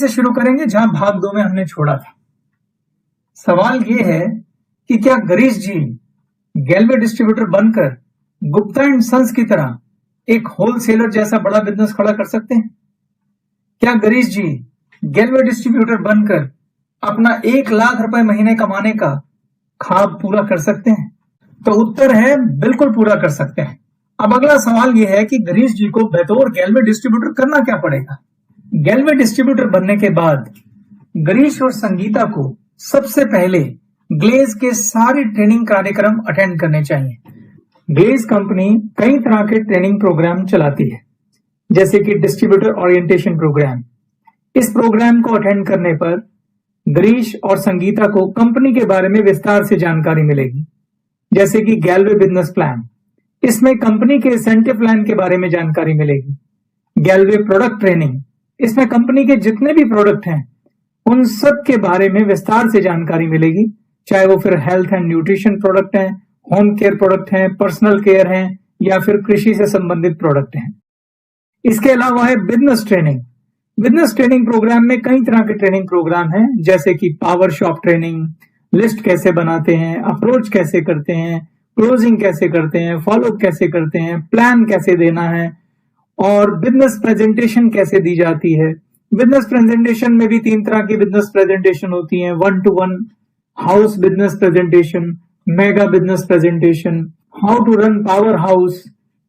से शुरू करेंगे जहां भाग 2 में हमने छोड़ा था। सवाल यह है कि क्या गिरीश जी गैल्वे डिस्ट्रीब्यूटर बनकर गुप्ता एंड सन्स की तरह एक होलसेलर जैसा बड़ा बिजनेस खड़ा कर सकते हैं? क्या गिरीश जी गैल्वे डिस्ट्रीब्यूटर बनकर अपना 1 लाख रुपए महीने कमाने का ख्वाब पूरा कर सकते हैं? तो उत्तर है बिल्कुल पूरा कर सकते हैं। अब अगला सवाल यह है कि गिरीश जी को बतौर गैल्वे डिस्ट्रीब्यूटर करना क्या पड़ेगा? गैल्वे डिस्ट्रीब्यूटर बनने के बाद गिरीश और संगीता को सबसे पहले ग्लेज के सारे ट्रेनिंग कार्यक्रम अटेंड करने चाहिए। ग्लेज कंपनी कई तरह के ट्रेनिंग प्रोग्राम चलाती है, जैसे कि डिस्ट्रीब्यूटर ओरिएंटेशन प्रोग्राम। इस प्रोग्राम को अटेंड करने पर गिरीश और संगीता को कंपनी के बारे में विस्तार से जानकारी मिलेगी, जैसे कि गैल्वे बिजनेस प्लान। इसमें कंपनी के इंसेंटिव प्लान के बारे में जानकारी मिलेगी। गैल्वे प्रोडक्ट ट्रेनिंग, इसमें कंपनी के जितने भी प्रोडक्ट हैं उन सब के बारे में विस्तार से जानकारी मिलेगी, चाहे वो फिर हेल्थ एंड न्यूट्रिशन प्रोडक्ट हैं, होम केयर प्रोडक्ट हैं, पर्सनल केयर हैं या फिर कृषि से संबंधित प्रोडक्ट हैं। इसके अलावा है business training. Business training programme में कई तरह के ट्रेनिंग प्रोग्राम हैं, जैसे कि पावर शॉप ट्रेनिंग, लिस्ट कैसे बनाते हैं, अप्रोच कैसे करते हैं, क्लोजिंग कैसे करते हैं, फॉलो कैसे करते हैं, प्लान कैसे देना है और बिजनेस प्रेजेंटेशन कैसे दी जाती है। बिजनेस प्रेजेंटेशन में भी 3 तरह की बिजनेस प्रेजेंटेशन होती हैं, 1-to-1 house business presentation, mega business presentation, how to run power house.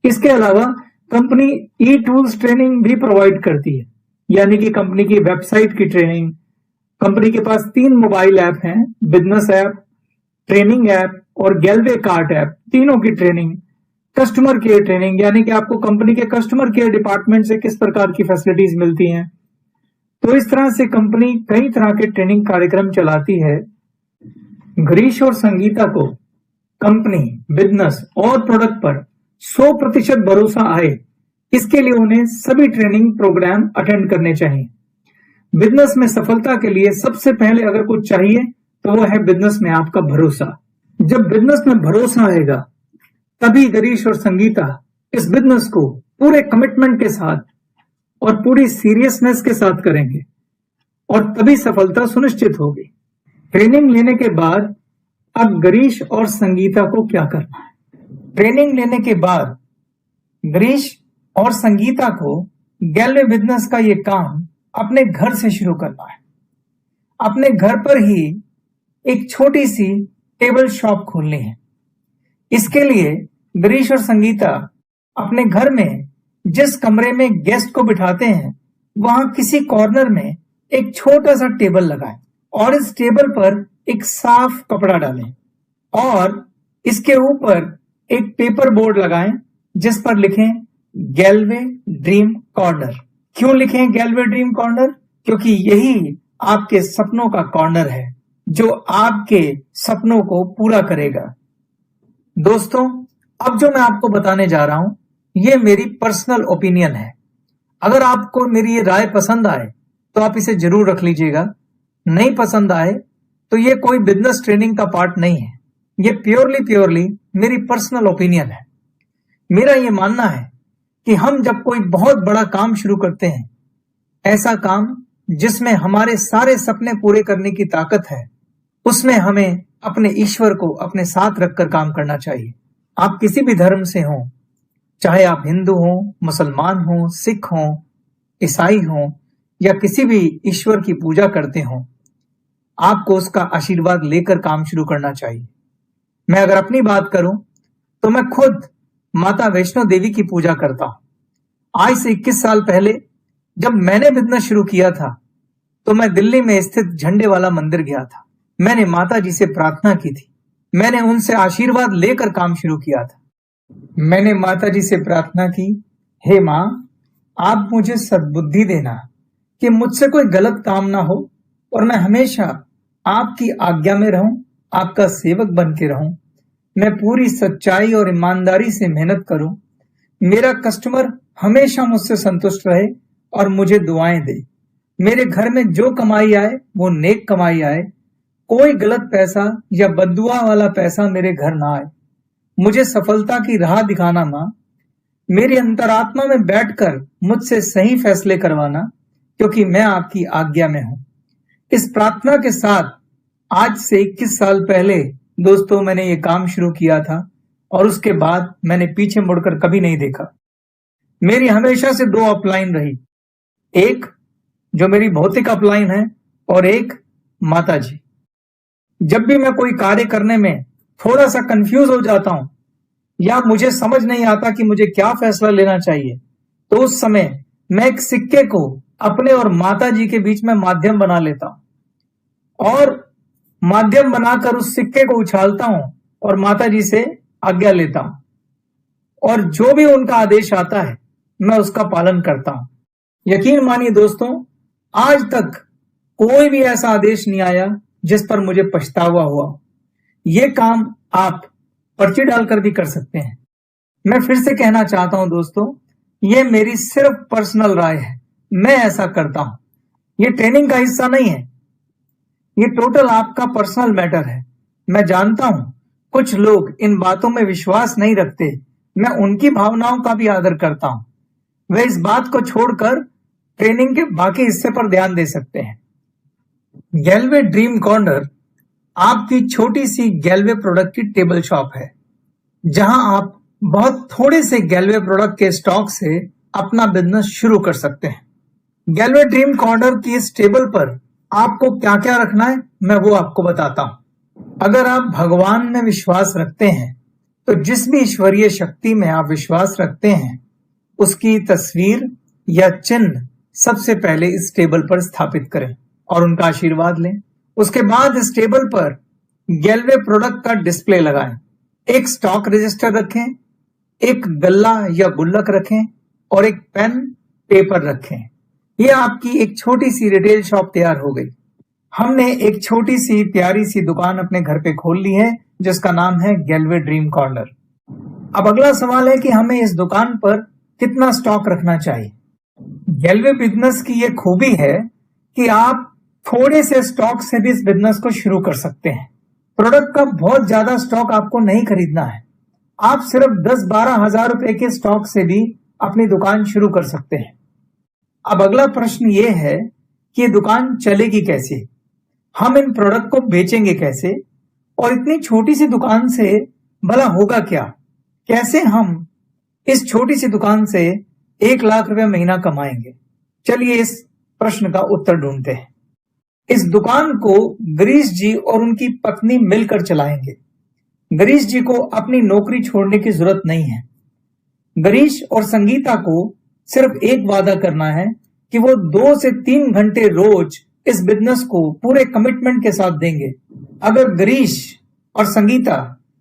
इसके अलावा कंपनी ई टूल्स ट्रेनिंग भी प्रोवाइड करती है, यानी कि कंपनी की वेबसाइट की ट्रेनिंग। कंपनी के पास 3 मोबाइल ऐप हैं, बिजनेस ऐप, ट्रेनिंग ऐप और गैल्वे कार्ट ऐप, तीनों की ट्रेनिंग। कस्टमर केयर ट्रेनिंग, यानी कि आपको कंपनी के कस्टमर केयर डिपार्टमेंट से किस प्रकार की फैसिलिटीज मिलती हैं। तो इस तरह से कंपनी कई तरह के ट्रेनिंग कार्यक्रम चलाती है। गिरीश और संगीता को कंपनी, बिजनेस और प्रोडक्ट पर 100% भरोसा आए, इसके लिए उन्हें सभी ट्रेनिंग प्रोग्राम अटेंड करने चाहिए। बिजनेस में सफलता के लिए सबसे पहले अगर कुछ चाहिए तो वो है बिजनेस में आपका भरोसा। जब बिजनेस में भरोसा आएगा तभी गिरीश और संगीता इस बिजनेस को पूरे कमिटमेंट के साथ और पूरी सीरियसनेस के साथ करेंगे और तभी सफलता सुनिश्चित होगी। ट्रेनिंग लेने के बाद अब गिरीश और संगीता को क्या करना है? ट्रेनिंग लेने के बाद गिरीश और संगीता को गैल्वे बिजनेस का ये काम अपने घर से शुरू करना है। अपने घर पर ही एक छोटी सी टेबल शॉप खोलनी है। इसके लिए गिरीश और संगीता अपने घर में जिस कमरे में गेस्ट को बिठाते हैं वहां किसी कॉर्नर में एक छोटा सा टेबल लगाएं और इस टेबल पर एक साफ कपड़ा डालें और इसके ऊपर एक पेपर बोर्ड लगाएं जिस पर लिखें गैल्वे ड्रीम कॉर्नर। क्यों लिखें गैल्वे ड्रीम कॉर्नर? क्योंकि यही आपके सपनों का कॉर्नर है जो आपके सपनों को पूरा करेगा। दोस्तों, अब जो मैं आपको बताने जा रहा हूं ये मेरी पर्सनल ओपिनियन है। अगर आपको मेरी ये राय पसंद आए तो आप इसे जरूर रख लीजिएगा, नहीं पसंद आए तो ये कोई बिजनेस ट्रेनिंग का पार्ट नहीं है, ये प्योरली मेरी पर्सनल ओपिनियन है। मेरा ये मानना है कि हम जब कोई बहुत बड़ा काम शुरू करते हैं, ऐसा काम जिसमें हमारे सारे सपने पूरे करने की ताकत है, उसमें हमें अपने ईश्वर को अपने साथ रखकर काम करना चाहिए। आप किसी भी धर्म से हों, चाहे आप हिंदू हों, मुसलमान हों, सिख हों, ईसाई हों या किसी भी ईश्वर की पूजा करते हों, आपको उसका आशीर्वाद लेकर काम शुरू करना चाहिए। मैं अगर अपनी बात करूं तो मैं खुद माता वैष्णो देवी की पूजा करता हूं। आज से 21 साल पहले जब मैंने बिजनेस शुरू किया था तो मैं दिल्ली में स्थित झंडे वाला मंदिर गया था। मैंने माता जी से प्रार्थना की थी, मैंने उनसे आशीर्वाद लेकर काम शुरू किया था। मैंने माता जी से प्रार्थना की, हे माँ, आप मुझे सद्बुद्धि देना कि मुझसे कोई गलत काम ना हो और मैं हमेशा आपकी आज्ञा में रहूं, आपका सेवक बन के रहूं। मैं पूरी सच्चाई और ईमानदारी से मेहनत करूं, मेरा कस्टमर हमेशा मुझसे संतुष्ट रहे और मुझे दुआएं दे। मेरे घर में जो कमाई आए वो नेक कमाई आए, कोई गलत पैसा या बद्दुआ वाला पैसा मेरे घर ना आए। मुझे सफलता की राह दिखाना माँ, मेरी अंतरात्मा में बैठकर मुझसे सही फैसले करवाना, क्योंकि मैं आपकी आज्ञा में हूं। इस प्रार्थना के साथ आज से 21 साल पहले दोस्तों मैंने ये काम शुरू किया था और उसके बाद मैंने पीछे मुड़कर कभी नहीं देखा। मेरी हमेशा से 2 अपलाइन रही, एक जो मेरी भौतिक अपलाइन है और एक माता जी। जब भी मैं कोई कार्य करने में थोड़ा सा कंफ्यूज हो जाता हूं या मुझे समझ नहीं आता कि मुझे क्या फैसला लेना चाहिए, तो उस समय मैं एक सिक्के को अपने और माता जी के बीच में माध्यम बना लेता हूं और माध्यम बनाकर उस सिक्के को उछालता हूं और माता जी से आज्ञा लेता हूं और जो भी उनका आदेश आता है मैं उसका पालन करता हूं। यकीन मानिए दोस्तों, आज तक कोई भी ऐसा आदेश नहीं आया जिस पर मुझे पछतावा हुआ। ये काम आप पर्ची डालकर भी कर सकते हैं। मैं फिर से कहना चाहता हूं दोस्तों, ये मेरी सिर्फ पर्सनल राय है, मैं ऐसा करता हूं। ये ट्रेनिंग का हिस्सा नहीं है, ये टोटल आपका पर्सनल मैटर है। मैं जानता हूं कुछ लोग इन बातों में विश्वास नहीं रखते, मैं उनकी भावनाओं का भी आदर करता हूं। वे इस बात को छोड़कर ट्रेनिंग के बाकी हिस्से पर ध्यान दे सकते हैं। गैलवे ड्रीम कॉर्नर आपकी छोटी सी गैलवे प्रोडक्ट की टेबल शॉप है, जहां आप बहुत थोड़े से गैलवे प्रोडक्ट के स्टॉक से अपना बिजनेस शुरू कर सकते हैं। गैलवे ड्रीम कॉर्नर की इस टेबल पर आपको क्या क्या रखना है मैं वो आपको बताता हूं। अगर आप भगवान में विश्वास रखते हैं तो जिस भी ईश्वरीय शक्ति में आप विश्वास रखते हैं उसकी तस्वीर या चिन्ह सबसे पहले इस टेबल पर स्थापित करें और उनका आशीर्वाद लें। उसके बाद इस टेबल पर गैलवे प्रोडक्ट का डिस्प्ले लगाएं, एक स्टॉक रजिस्टर रखें, एक गल्ला या गुल्लक रखें और एक पेन पेपर रखें। यह आपकी एक छोटी सी रिटेल शॉप तैयार हो गई। हमने एक छोटी सी प्यारी सी दुकान अपने घर पे खोल ली है जिसका नाम है गैलवे ड्रीम कॉर्नर। अब अगला सवाल है कि हमें इस दुकान पर कितना स्टॉक रखना चाहिए। गैलवे बिजनेस की यह खूबी है कि आप थोड़े से स्टॉक से भी इस बिजनेस को शुरू कर सकते हैं। प्रोडक्ट का बहुत ज्यादा स्टॉक आपको नहीं खरीदना है, आप सिर्फ 10-12 हजार रुपए के स्टॉक से भी अपनी दुकान शुरू कर सकते हैं। अब अगला प्रश्न ये है कि ये दुकान चलेगी कैसे, हम इन प्रोडक्ट को बेचेंगे कैसे और इतनी छोटी सी दुकान से भला होगा क्या, कैसे हम इस छोटी सी दुकान से 1 लाख रुपए महीना कमाएंगे। चलिए इस प्रश्न का उत्तर ढूंढते हैं। इस दुकान को गिरीश जी और उनकी पत्नी मिलकर चलाएंगे। गिरीश जी को अपनी नौकरी छोड़ने की जरूरत नहीं है। गिरीश और संगीता को सिर्फ एक वादा करना है कि वो 2 से 3 घंटे रोज इस बिजनेस को पूरे कमिटमेंट के साथ देंगे। अगर गिरीश और संगीता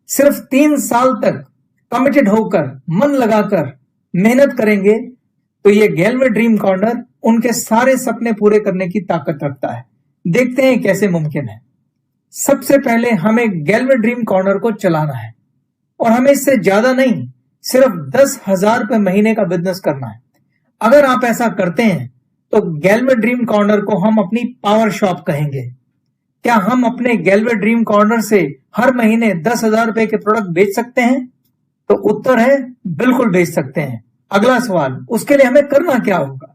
सिर्फ 3 साल तक कमिटेड होकर मन लगाकर मेहनत करेंगे तो ये गैलवे ड्रीम कॉर्नर उनके सारे सपने पूरे करने की ताकत रखता है। देखते हैं कैसे मुमकिन है। सबसे पहले हमें गैलवे ड्रीम कॉर्नर को चलाना है और हमें इससे ज्यादा नहीं, सिर्फ 10,000 रुपए महीने का बिजनेस करना है। अगर आप ऐसा करते हैं तो गैलवे ड्रीम कॉर्नर को हम अपनी पावर शॉप कहेंगे। क्या हम अपने गैलवे ड्रीम कॉर्नर से हर महीने 10,000 रुपए के प्रोडक्ट बेच सकते हैं? तो उत्तर है बिल्कुल बेच सकते हैं। अगला सवाल, उसके लिए हमें करना क्या होगा?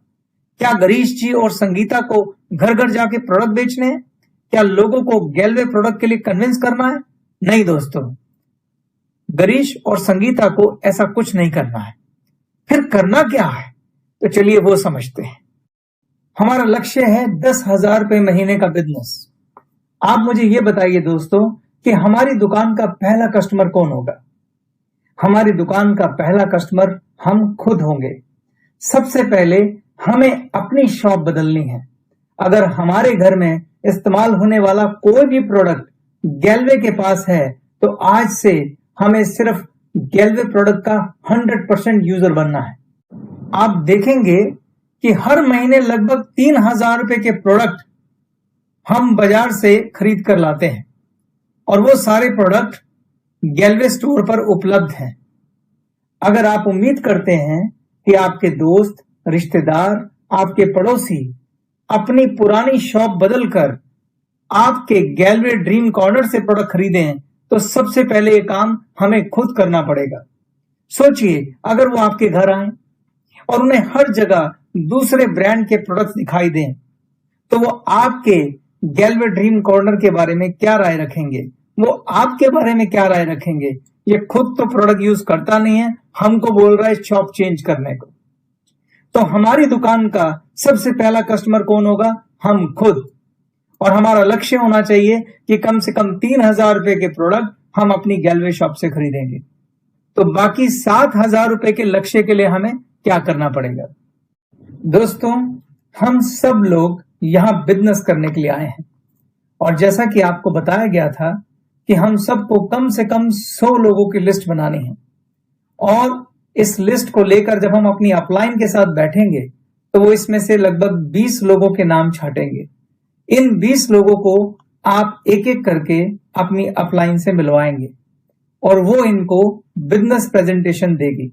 क्या गिरीश जी और संगीता को घर घर जाके प्रोडक्ट बेचने हैं? क्या लोगों को गैलवे प्रोडक्ट के लिए कन्विंस करना है? नहीं दोस्तों, गिरीश और संगीता को ऐसा कुछ नहीं करना है। फिर करना क्या है? तो चलिए वो समझते हैं। हमारा लक्ष्य है 10,000 रुपए महीने का बिजनेस। आप मुझे ये बताइए दोस्तों कि हमारी दुकान का पहला कस्टमर कौन होगा? हमारी दुकान का पहला कस्टमर हम खुद होंगे। सबसे पहले हमें अपनी शॉप बदलनी है। अगर हमारे घर में इस्तेमाल होने वाला कोई भी प्रोडक्ट गैलवे के पास है तो आज से हमें सिर्फ गैलवे प्रोडक्ट का 100% यूजर बनना है। आप देखेंगे कि हर महीने लगभग 3,000 रुपए के प्रोडक्ट हम बाजार से खरीद कर लाते हैं और वो सारे प्रोडक्ट गैलवे स्टोर पर उपलब्ध हैं। अगर आप उम्मीद करते हैं कि आपके दोस्त, रिश्तेदार, आपके पड़ोसी अपनी पुरानी शॉप बदलकर आपके गैलवे ड्रीम कॉर्नर से प्रोडक्ट खरीदें तो सबसे पहले ये काम हमें खुद करना पड़ेगा। सोचिए, अगर वो आपके घर आए, और उन्हें हर जगह दूसरे ब्रांड के प्रोडक्ट्स दिखाई दें, तो वो आपके गैलवे ड्रीम कॉर्नर के बारे में क्या राय रखेंगे? वो आपके बारे में क्या राय रखेंगे? ये खुद तो प्रोडक्ट यूज करता नहीं है, हमको बोल रहा है शॉप चेंज करने को। तो हमारी दुकान का सबसे पहला कस्टमर कौन होगा? हम खुद। और हमारा लक्ष्य होना चाहिए कि कम से कम 3,000 रुपए के प्रोडक्ट हम अपनी गैलवे शॉप से खरीदेंगे। तो बाकी 7,000 रुपए के लक्ष्य के लिए हमें क्या करना पड़ेगा? दोस्तों, हम सब लोग यहां बिजनेस करने के लिए आए हैं, और जैसा कि आपको बताया गया था कि हम सबको कम से कम 100 लोगों की लिस्ट बनानी है, और इस लिस्ट को लेकर जब हम अपनी अपलाइन के साथ बैठेंगे तो वो इसमें से लगभग 20 लोगों के नाम छाटेंगे। इन 20 लोगों को आप एक एक करके अपनी अपलाइन से मिलवाएंगे और वो इनको बिजनेस प्रेजेंटेशन देगी।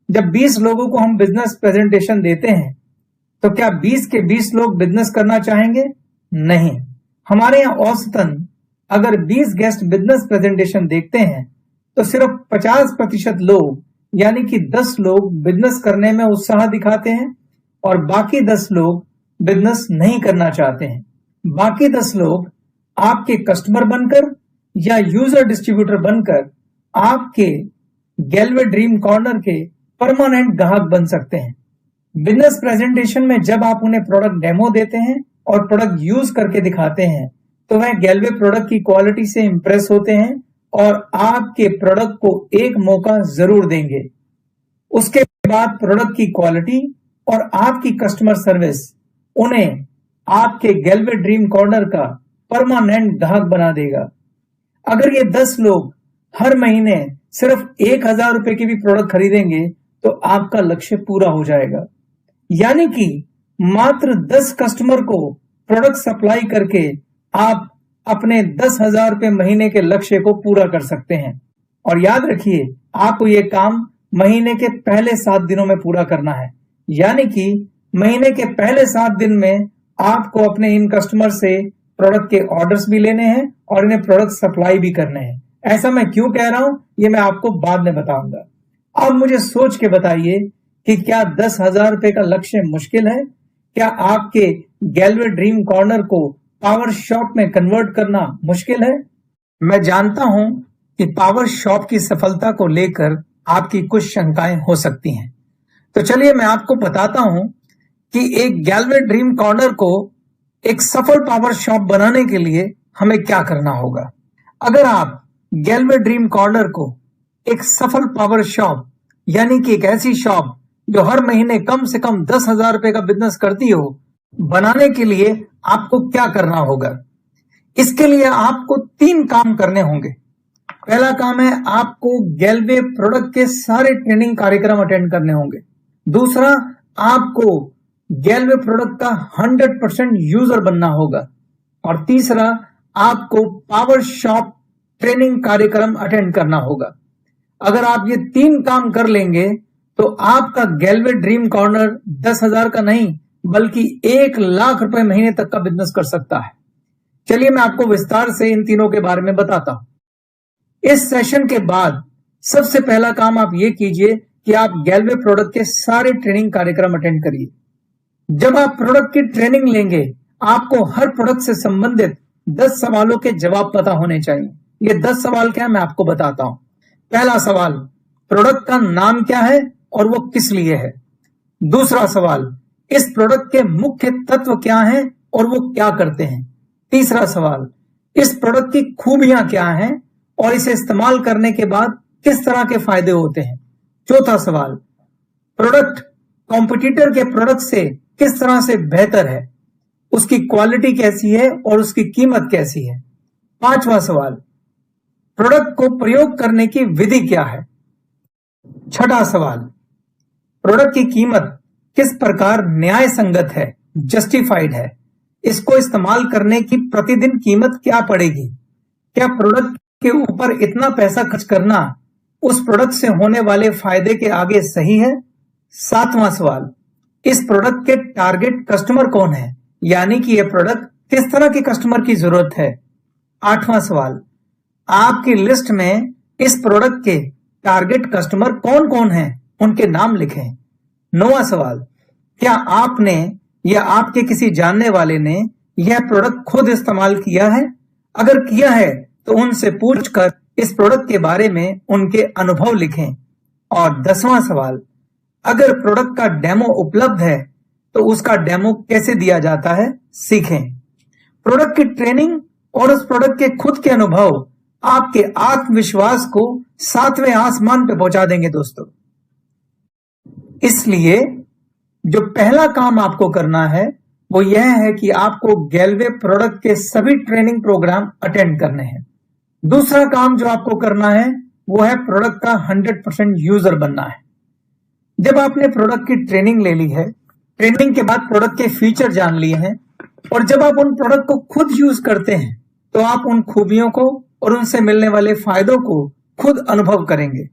जब 20 लोगों को हम बिजनेस प्रेजेंटेशन देते हैं तो क्या 20 के 20 लोग बिजनेस करना चाहेंगे? नहीं। हमारे यहां औसतन अगर 20 गेस्ट बिजनेस प्रेजेंटेशन देखते हैं तो सिर्फ 50% लोग यानी कि 10 लोग बिजनेस करने में उत्साह दिखाते हैं और बाकी 10 लोग बिजनेस नहीं करना चाहते हैं। बाकी 10 लोग आपके कस्टमर बनकर या यूजर डिस्ट्रीब्यूटर बनकर आपके गैलवे ड्रीम कॉर्नर के परमानेंट ग्राहक बन सकते हैं। बिजनेस प्रेजेंटेशन में जब आप उन्हें प्रोडक्ट डेमो देते हैं और प्रोडक्ट यूज करके दिखाते हैं तो वह गैलवे प्रोडक्ट की क्वालिटी से इंप्रेस होते हैं और आपके प्रोडक्ट को एक मौका जरूर देंगे। उसके बाद प्रोडक्ट की क्वालिटी और आपकी कस्टमर सर्विस उन्हें आपके गैलवे ड्रीम कॉर्नर का परमानेंट ग्राहक बना देगा। अगर ये 10 लोग हर महीने सिर्फ 1,000 रुपए की भी प्रोडक्ट खरीदेंगे तो आपका लक्ष्य पूरा हो जाएगा। यानी कि मात्र 10 कस्टमर को प्रोडक्ट सप्लाई करके आप अपने 10,000 रुपए महीने के लक्ष्य को पूरा कर सकते हैं। और याद रखिए, आपको ये काम महीने के पहले 7 दिनों में पूरा करना है। यानी कि महीने के पहले 7 दिन में आपको अपने इन कस्टमर से प्रोडक्ट के ऑर्डर्स भी लेने हैं और इन्हें प्रोडक्ट सप्लाई भी करने हैं। ऐसा मैं क्यों कह रहा हूं ये मैं आपको बाद में बताऊंगा। अब मुझे सोच के बताइए कि क्या 10,000 रुपए का लक्ष्य मुश्किल है? क्या आपके गैलवे ड्रीम कॉर्नर को पावर शॉप में कन्वर्ट करना मुश्किल है? मैं जानता हूं कि पावर शॉप की सफलता को लेकर आपकी कुछ शंकाएं हो सकती हैं। तो चलिए मैं आपको बताता हूं कि एक गैलवे ड्रीम कॉर्नर को एक सफल पावर शॉप बनाने के लिए हमें क्या करना होगा। अगर आप गैलवे ड्रीम कॉर्नर को एक सफल पावर शॉप यानी कि एक ऐसी शॉप जो हर महीने कम से कम 10,000 रुपए का बिजनेस करती हो, बनाने के लिए आपको क्या करना होगा? इसके लिए आपको 3 काम करने होंगे। पहला काम है आपको गैलवे प्रोडक्ट के सारे ट्रेनिंग कार्यक्रम अटेंड करने होंगे। दूसरा, आपको गैलवे प्रोडक्ट का 100% यूजर बनना होगा। और तीसरा, आपको पावर शॉप ट्रेनिंग कार्यक्रम अटेंड करना होगा। अगर आप ये 3 काम कर लेंगे तो आपका गैलवे ड्रीम कॉर्नर 10,000 का नहीं बल्कि 1,00,000 रुपए महीने तक का बिजनेस कर सकता है। चलिए मैं आपको विस्तार से इन तीनों के बारे में बताता हूं। इस सेशन के बाद सबसे पहला काम आप ये कीजिए कि आप गैलवे प्रोडक्ट के सारे ट्रेनिंग कार्यक्रम अटेंड करिए। जब आप प्रोडक्ट की ट्रेनिंग लेंगे, आपको हर प्रोडक्ट से संबंधित 10 सवालों के जवाब पता होने चाहिए। ये 10 सवाल क्या है मैं आपको बताता हूं। पहला सवाल, प्रोडक्ट का नाम क्या है और वो किस लिए है? दूसरा सवाल, इस प्रोडक्ट के मुख्य तत्व क्या हैं और वो क्या करते हैं? तीसरा सवाल, इस प्रोडक्ट की खूबियां क्या हैं और इसे इस्तेमाल करने के बाद किस तरह के फायदे होते हैं? चौथा सवाल, प्रोडक्ट कॉम्पिटिटर के प्रोडक्ट से किस तरह से बेहतर है, उसकी क्वालिटी कैसी है और उसकी कीमत कैसी है? पांचवा सवाल, प्रोडक्ट को प्रयोग करने की विधि क्या है? छठा सवाल, प्रोडक्ट की कीमत किस प्रकार न्याय संगत है, जस्टिफाइड है? इसको इस्तेमाल करने की प्रतिदिन कीमत क्या पड़ेगी? क्या प्रोडक्ट के ऊपर इतना पैसा खर्च करना उस प्रोडक्ट से होने वाले फायदे के आगे सही है? सातवां सवाल, इस प्रोडक्ट के टारगेट कस्टमर कौन है, यानी कि यह प्रोडक्ट किस तरह के कस्टमर की जरूरत है? आठवां सवाल, आपकी लिस्ट में इस प्रोडक्ट के टारगेट कस्टमर कौन कौन हैं, उनके नाम लिखें। 9वां सवाल, क्या आपने या आपके किसी जानने वाले ने यह प्रोडक्ट खुद इस्तेमाल किया है? अगर किया है तो उनसे पूछकर इस प्रोडक्ट के बारे में उनके अनुभव लिखें। और 10वां सवाल, अगर प्रोडक्ट का डेमो उपलब्ध है तो उसका डेमो कैसे दिया जाता है, सीखें। प्रोडक्ट की ट्रेनिंग और उस प्रोडक्ट के खुद के अनुभव आपके आत्मविश्वास को 7वें आसमान पे पहुंचा देंगे दोस्तों। इसलिए जो पहला काम आपको करना है वो यह है कि आपको गैलवे प्रोडक्ट के सभी ट्रेनिंग प्रोग्राम अटेंड करने हैं। दूसरा काम जो आपको करना है वो है प्रोडक्ट का 100% यूजर बनना है। जब आपने प्रोडक्ट की ट्रेनिंग ले ली है, ट्रेनिंग के बाद प्रोडक्ट के फीचर जान लिए हैं और जब आप उन प्रोडक्ट को खुद यूज करते हैं तो आप उन खूबियों को और उनसे मिलने वाले फायदों को खुद अनुभव करेंगे।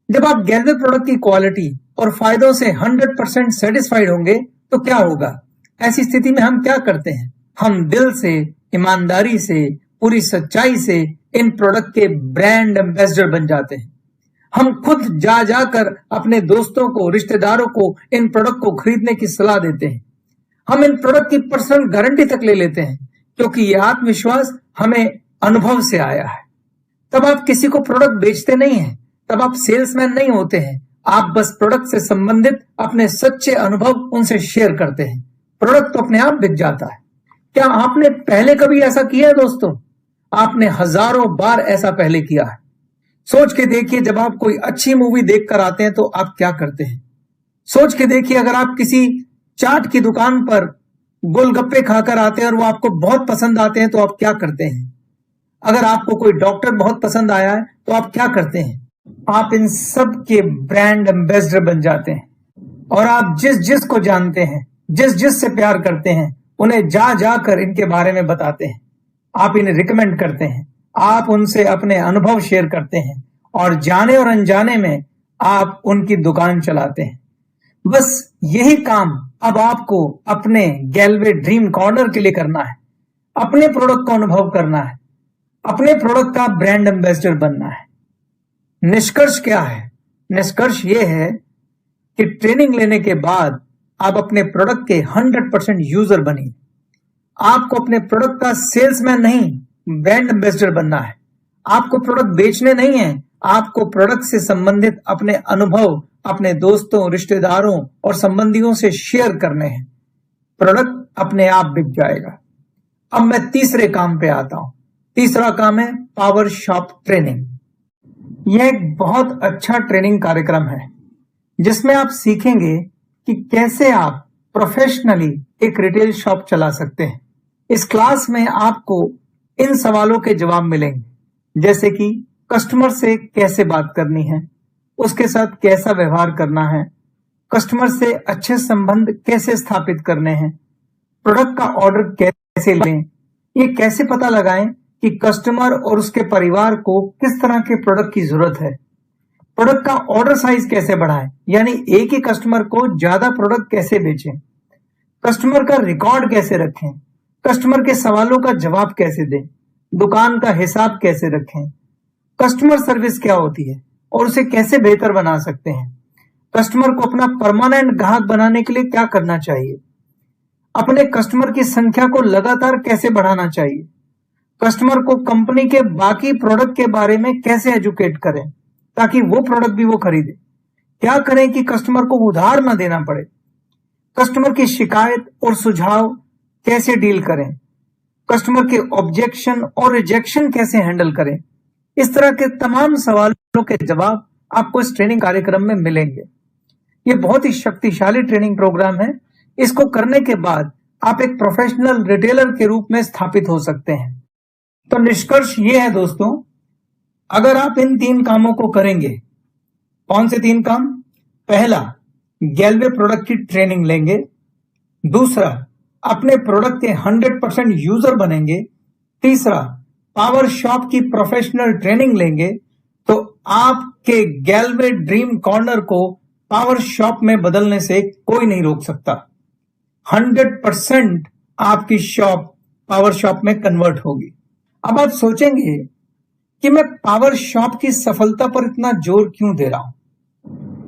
जब आप गैलवे प्रोडक्ट की क्वालिटी और फायदों से 100% सेटिस्फाइड होंगे तो क्या होगा? ऐसी स्थिति में हम क्या करते हैं? हम दिल से, ईमानदारी से, पूरी सच्चाई से इन प्रोडक्ट के ब्रांड एम्बेसडर बन जाते हैं। हम खुद जा जाकर अपने दोस्तों को, रिश्तेदारों को इन प्रोडक्ट को खरीदने की सलाह देते हैं। हम इन प्रोडक्ट की पर्सनल गारंटी तक ले लेते हैं क्योंकि यह आत्मविश्वास हमें अनुभव से आया है। तब आप किसी को प्रोडक्ट बेचते नहीं हैं, तब आप सेल्समैन नहीं होते हैं, आप बस प्रोडक्ट से संबंधित अपने सच्चे अनुभव उनसे शेयर करते हैं। प्रोडक्ट तो अपने आप बिक जाता है। क्या आपने पहले कभी ऐसा किया है दोस्तों? आपने हजारों बार ऐसा पहले किया है। सोच के देखिए, जब आप कोई अच्छी मूवी देखकर आते हैं तो आप क्या करते हैं? सोच के देखिए, अगर आप किसी चाट की दुकान पर गोलगप्पे खाकर आते हैं और वो आपको बहुत पसंद आते हैं तो आप क्या करते हैं? अगर आपको कोई डॉक्टर बहुत पसंद आया है तो आप क्या करते हैं? आप इन सब के ब्रांड एम्बेसडर बन जाते हैं और आप जिस जिस को जानते हैं, जिस जिस से प्यार करते हैं, उन्हें जा जाकर इनके बारे में बताते हैं। आप इन्हें रिकमेंड करते हैं, आप उनसे अपने अनुभव शेयर करते हैं और जाने और अनजाने में आप उनकी दुकान चलाते हैं। बस यही काम अब आपको अपने गैलवे ड्रीम कॉर्नर के लिए करना है। अपने प्रोडक्ट का अनुभव करना है, अपने प्रोडक्ट का ब्रांड एम्बेसडर बनना है। निष्कर्ष क्या है? निष्कर्ष यह है कि ट्रेनिंग लेने के बाद आप अपने प्रोडक्ट के 100% यूजर बनिए। आपको अपने प्रोडक्ट का सेल्समैन नहीं, ब्रांड एम्बेसडर बनना है। आपको प्रोडक्ट बेचने नहीं है, आपको प्रोडक्ट से संबंधित अपने अनुभव अपने दोस्तों, रिश्तेदारों और संबंधियों से शेयर करने हैं। प्रोडक्ट अपने आप बिक जाएगा। अब मैं तीसरे काम पे आता हूं। तीसरा काम है पावर शॉप ट्रेनिंग। यह एक बहुत अच्छा ट्रेनिंग कार्यक्रम है जिसमें आप सीखेंगे कि कैसे आप प्रोफेशनली एक रिटेल शॉप चला सकते हैं। इस क्लास में आपको इन सवालों के जवाब मिलेंगे, जैसे कि कस्टमर से कैसे बात करनी है, उसके साथ कैसा व्यवहार करना है, कस्टमर से अच्छे संबंध कैसे स्थापित करने हैं, प्रोडक्ट का ऑर्डर कैसे लें, ये कैसे पता लगाएं कि कस्टमर और उसके परिवार को किस तरह के प्रोडक्ट की जरूरत है, प्रोडक्ट का ऑर्डर साइज कैसे बढ़ाएं, यानी एक ही कस्टमर को ज्यादा प्रोडक्ट कैसे बेचें, कस्टमर का रिकॉर्ड कैसे रखें, कस्टमर के सवालों का जवाब कैसे दें, दुकान का हिसाब कैसे रखें, कस्टमर सर्विस क्या होती है और उसे कैसे बेहतर बना सकते हैं, कस्टमर को अपना परमानेंट ग्राहक बनाने के लिए क्या करना चाहिए, अपने कस्टमर की संख्या को लगातार कैसे बढ़ाना चाहिए, कस्टमर को कंपनी के बाकी प्रोडक्ट के बारे में कैसे एजुकेट करें ताकि वो प्रोडक्ट भी वो खरीदे, क्या करें कि कस्टमर को उधार ना देना पड़े, कस्टमर की शिकायत और सुझाव कैसे डील करें, कस्टमर के ऑब्जेक्शन और रिजेक्शन कैसे हैंडल करें। इस तरह के तमाम सवालों के जवाब आपको इस ट्रेनिंग कार्यक्रम में मिलेंगे। ये बहुत ही शक्तिशाली ट्रेनिंग प्रोग्राम है। इसको करने के बाद आप एक प्रोफेशनल रिटेलर के रूप में स्थापित हो सकते हैं। तो निष्कर्ष ये है दोस्तों, अगर आप इन 3 कामों को करेंगे, कौन से 3 काम? पहला, गैलवे प्रोडक्ट की ट्रेनिंग लेंगे। दूसरा, अपने प्रोडक्ट के 100% यूजर बनेंगे। तीसरा, पावर शॉप की प्रोफेशनल ट्रेनिंग लेंगे, तो आपके गैलवे ड्रीम कॉर्नर को पावर शॉप में बदलने से कोई नहीं रोक सकता। 100% आपकी शॉप पावर शॉप में कन्वर्ट होगी। अब आप सोचेंगे कि मैं पावर शॉप की सफलता पर इतना जोर क्यों दे रहा हूं?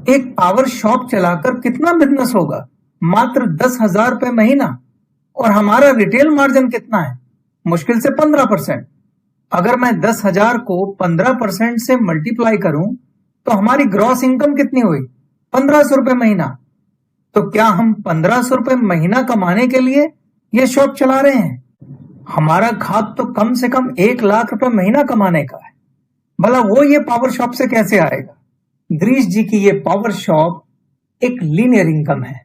एक पावर शॉप चलाकर कितना बिजनेस होगा? मात्र 10,000 रुपए महीना। और हमारा रिटेल मार्जिन कितना है? मुश्किल से 15%। अगर मैं 10,000 को 15% से मल्टीप्लाई करूं तो हमारी ग्रॉस इनकम कितनी हुई? 1,500 रुपए महीना। तो क्या हम 1,500 रुपए महीना कमाने के लिए यह शॉप चला रहे हैं? हमारा खाब तो कम से कम 1 लाख रुपए महीना कमाने का है। भला वो ये पावर शॉप से कैसे आएगा? गिरीश जी की ये पावर शॉप एक लीनियर इनकम है।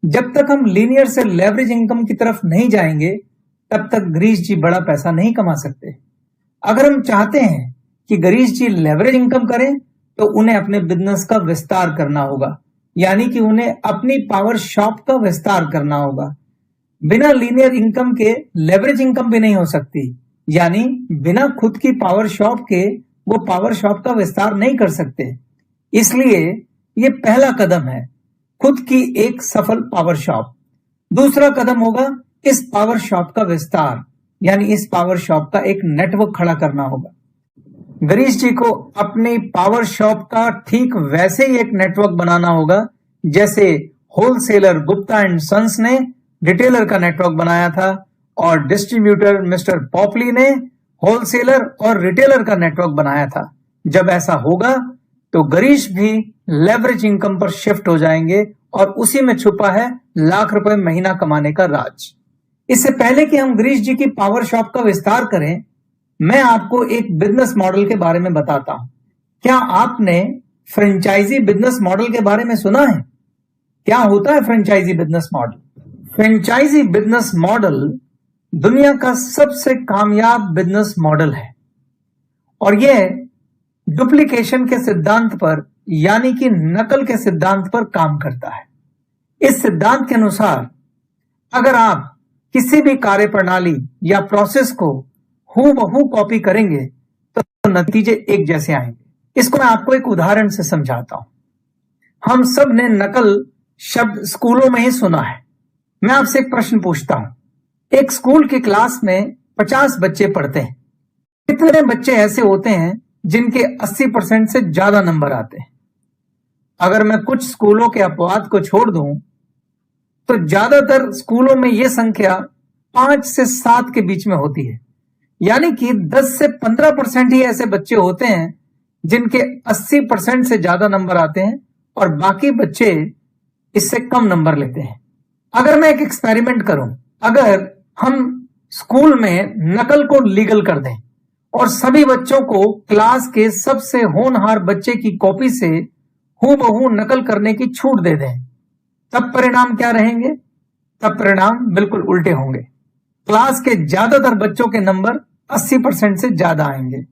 जब तक हम लीनियर से लेवरेज इनकम की तरफ नहीं जाएंगे तब तक गिरीश जी बड़ा पैसा नहीं कमा सकते। अगर हम चाहते हैं कि गिरीश जी लेवरेज इनकम करें तो उन्हें अपने बिजनेस का विस्तार करना होगा, यानी कि उन्हें अपनी पावर शॉप का विस्तार करना होगा। बिना लीनियर इनकम के लेवरेज इनकम भी नहीं हो सकती, यानी बिना खुद की पावर शॉप के वो पावर शॉप का विस्तार नहीं कर सकते। इसलिए ये पहला कदम है, खुद की एक सफल पावर शॉप। दूसरा कदम होगा इस पावर शॉप का विस्तार, यानी इस पावर शॉप का एक नेटवर्क खड़ा करना होगा। गिरीश जी को अपनी पावर शॉप का ठीक वैसे ही एक नेटवर्क बनाना होगा जैसे होलसेलर गुप्ता एंड सन्स ने रिटेलर का नेटवर्क बनाया था और डिस्ट्रीब्यूटर मिस्टर पॉपली ने होलसेलर और रिटेलर का नेटवर्क बनाया था। जब ऐसा होगा तो गिरीश भी लेवरेज इनकम पर शिफ्ट हो जाएंगे और उसी में छुपा है लाख रुपए महीना कमाने का राज। इससे पहले कि हम गिरीश जी की पावर शॉप का विस्तार करें, मैं आपको एक बिजनेस मॉडल के बारे में बताता हूं। क्या आपने फ्रेंचाइजी बिजनेस मॉडल के बारे में सुना है? क्या होता है franchisee business model? Franchisee business model दुनिया का सबसे कामयाब बिजनेस मॉडल है और यह डुप्लीकेशन के सिद्धांत पर, यानी कि नकल के सिद्धांत पर काम करता है। इस सिद्धांत के अनुसार अगर आप किसी भी कार्य प्रणाली या प्रोसेस को हूबहू कॉपी करेंगे तो नतीजे एक जैसे आएंगे। इसको मैं आपको एक उदाहरण से समझाता हूं। हम सब ने नकल शब्द स्कूलों में ही सुना है। मैं आपसे एक प्रश्न पूछता हूं। एक स्कूल की क्लास में 50 बच्चे पढ़ते हैं। कितने बच्चे ऐसे होते हैं जिनके 80% से ज्यादा नंबर आते हैं? अगर मैं कुछ स्कूलों के अपवाद को छोड़ दूं तो ज्यादातर स्कूलों में यह संख्या 5 से 7 के बीच में होती है, यानी कि 10 से 15% ही ऐसे बच्चे होते हैं जिनके 80% से ज्यादा नंबर आते हैं और बाकी बच्चे इससे कम नंबर लेते हैं। अगर मैं एक एक्सपेरिमेंट करूं, अगर हम स्कूल में नकल को लीगल कर दें और सभी बच्चों को क्लास के सबसे होनहार बच्चे की कॉपी से हूबहू नकल करने की छूट दे दें, तब परिणाम क्या रहेंगे? तब परिणाम बिल्कुल उल्टे होंगे। क्लास के ज्यादातर बच्चों के नंबर 80% से ज्यादा आएंगे।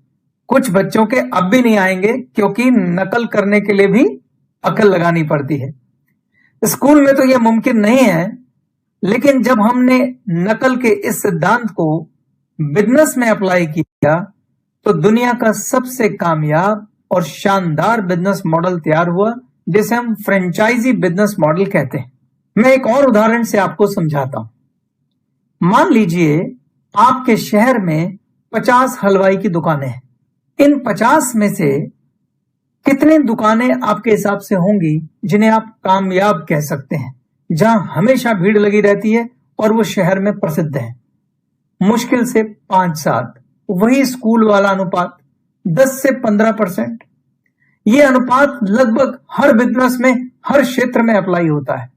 कुछ बच्चों के अब भी नहीं आएंगे क्योंकि नकल करने के लिए भी अकल लगानी पड़ती है। स्कूल में तो यह मुमकिन नहीं है, लेकिन जब हमने नकल के इस सिद्धांत को बिजनेस में अप्लाई किया तो दुनिया का सबसे कामयाब और शानदार बिजनेस मॉडल तैयार हुआ, जिसे हम फ्रेंचाइजी बिजनेस मॉडल कहते हैं। मैं एक और उदाहरण से आपको समझाता हूं। मान लीजिए आपके शहर में 50 हलवाई की दुकानें हैं। इन 50 में से कितनी दुकानें आपके हिसाब से होंगी जिन्हें आप कामयाब कह सकते हैं, जहां हमेशा भीड़ लगी रहती है और वो शहर में प्रसिद्ध है? मुश्किल से 5-7। वही स्कूल वाला अनुपात 10 से 15%। यह अनुपात लगभग हर बिजनेस में, हर क्षेत्र में अप्लाई होता है।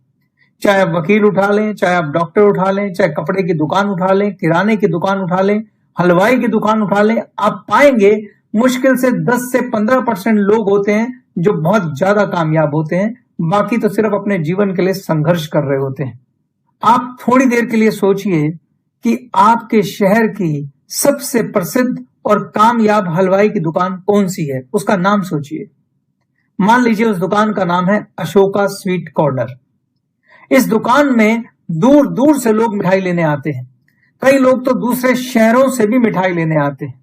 चाहे आप वकील उठा लें, चाहे आप डॉक्टर उठा लें, चाहे कपड़े की दुकान उठा लें, किराने की दुकान उठा लें, हलवाई की दुकान उठा लें, आप पाएंगे मुश्किल से 10 से 15% लोग होते हैं जो बहुत ज्यादा कामयाब होते हैं। बाकी तो सिर्फ अपने जीवन के लिए संघर्ष कर रहे होते हैं। आप थोड़ी देर के लिए सोचिए कि आपके शहर की सबसे प्रसिद्ध और कामयाब हलवाई की दुकान कौन सी है, उसका नाम सोचिए। मान लीजिए उस दुकान का नाम है अशोका स्वीट कॉर्नर। इस दुकान में दूर दूर से लोग मिठाई लेने आते हैं। कई लोग तो दूसरे शहरों से भी मिठाई लेने आते हैं।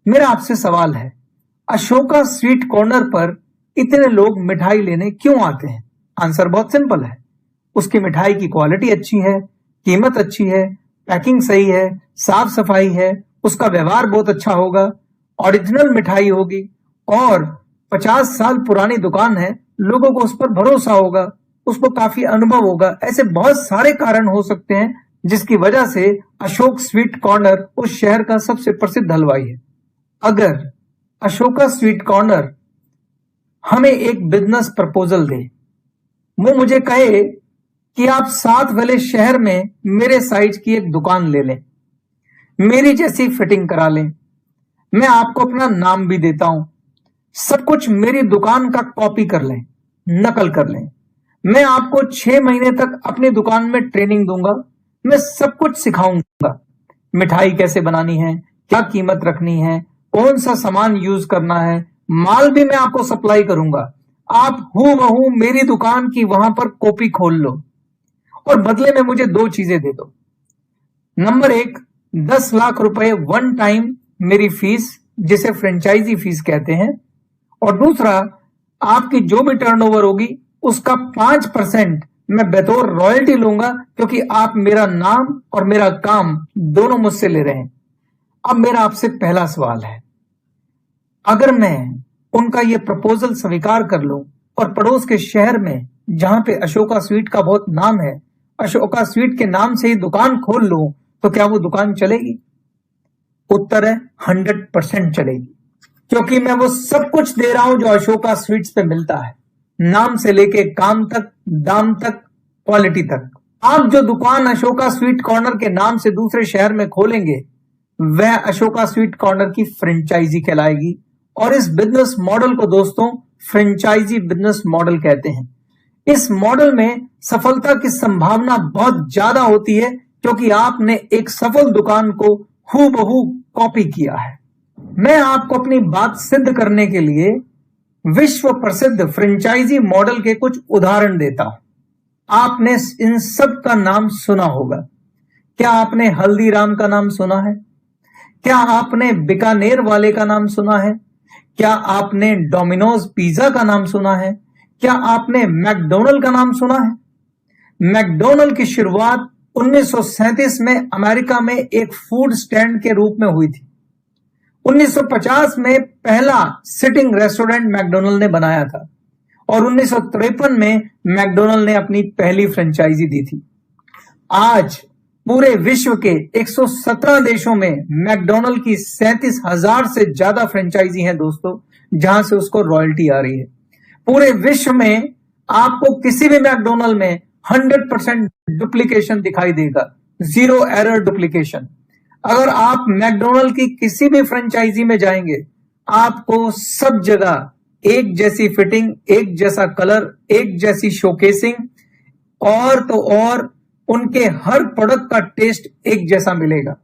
मेरा आपसे सवाल है, अशोका स्वीट कॉर्नर पर इतने लोग मिठाई लेने क्यों आते हैं? आंसर बहुत सिंपल है। उसकी मिठाई की क्वालिटी अच्छी है, कीमत अच्छी है, पैकिंग सही है, साफ सफाई है, उसका व्यवहार बहुत अच्छा होगा, ओरिजिनल मिठाई होगी और 50 साल पुरानी दुकान है लोगों को उस पर भरोसा होगा, उसको काफी अनुभव होगा। ऐसे बहुत सारे कारण हो सकते हैं जिसकी वजह से अशोक स्वीट कॉर्नर उस शहर का सबसे प्रसिद्ध हलवाई है। अगर अशोका स्वीट कॉर्नर हमें एक बिजनेस प्रपोजल दे, वो मुझे कहे कि आप साथ वाले शहर में मेरे साइज की एक दुकान ले लें, मेरी जैसी फिटिंग करा लें, मैं आपको अपना नाम भी देता हूं, सब कुछ मेरी दुकान का कॉपी कर लें, नकल कर लें, मैं आपको 6 महीने तक अपनी दुकान में ट्रेनिंग दूंगा, मैं सब कुछ सिखाऊंगा, मिठाई कैसे बनानी है, क्या कीमत रखनी है, कौन सा सामान यूज करना है, माल भी मैं आपको सप्लाई करूंगा, आप हूबहू मेरी दुकान की वहां पर कॉपी खोल लो और बदले में मुझे 2 चीजें दे दो। नंबर 1, 10 लाख रुपए वन टाइम मेरी फीस, जिसे फ्रेंचाइजी फीस कहते हैं, और दूसरा, आपकी जो भी टर्नओवर होगी उसका 5% मैं बतौर रॉयल्टी लूंगा, क्योंकि आप मेरा नाम और मेरा काम दोनों मुझसे ले रहे हैं। अब मेरा आपसे पहला सवाल है, अगर मैं उनका यह प्रपोजल स्वीकार कर लूं और पड़ोस के शहर में जहां पे अशोका स्वीट का बहुत नाम है, अशोका स्वीट के नाम से ही दुकान खोल लूं, तो क्या वो दुकान चलेगी? उत्तर है 100% चलेगी, क्योंकि मैं वो सब कुछ दे रहा हूं जो अशोका स्वीट्स पे मिलता है, नाम से लेके काम तक, दाम तक, क्वालिटी तक। आप जो दुकान अशोका स्वीट कॉर्नर के नाम से दूसरे शहर में खोलेंगे, वह अशोका स्वीट कॉर्नर की फ्रेंचाइजी कहलाएगी। और इस बिजनेस मॉडल को दोस्तों फ्रेंचाइजी बिजनेस मॉडल कहते हैं। इस मॉडल में सफलता की संभावना बहुत ज्यादा होती है, क्योंकि आपने एक सफल दुकान को हूबहू कॉपी किया है। मैं आपको अपनी बात सिद्ध करने के लिए विश्व प्रसिद्ध फ्रेंचाइजी मॉडल के कुछ उदाहरण देता हूं। आपने इन सब का नाम सुना होगा। क्या आपने हल्दीराम का नाम सुना है? क्या आपने बीकानेर वाले का नाम सुना है? क्या आपने डोमिनोज पिज्जा का नाम सुना है? क्या आपने मैकडोनल्ड का नाम सुना है? मैकडोनल्ड की शुरुआत 1937 में अमेरिका में एक फूड स्टैंड के रूप में हुई थी। 1950 में पहला सिटिंग रेस्टोरेंट मैकडोनल्ड ने बनाया था और 1953 में मैकडोनल्ड ने अपनी पहली फ्रेंचाइजी दी थी। आज पूरे विश्व के 117 देशों में मैकडोनल्ड की 37,000 से ज्यादा फ्रेंचाइजी हैं दोस्तों, जहां से उसको रॉयल्टी आ रही है। पूरे विश्व में आपको किसी भी मैकडोनल्ड में 100% डुप्लीकेशन दिखाई देगा, 0 एरर डुप्लीकेशन। अगर आप मैकडोनल्ड की किसी भी फ्रेंचाइजी में जाएंगे, आपको सब जगह एक जैसी फिटिंग, एक जैसा कलर, एक जैसी शोकेसिंग और तो और उनके हर प्रोडक्ट का टेस्ट एक जैसा मिलेगा।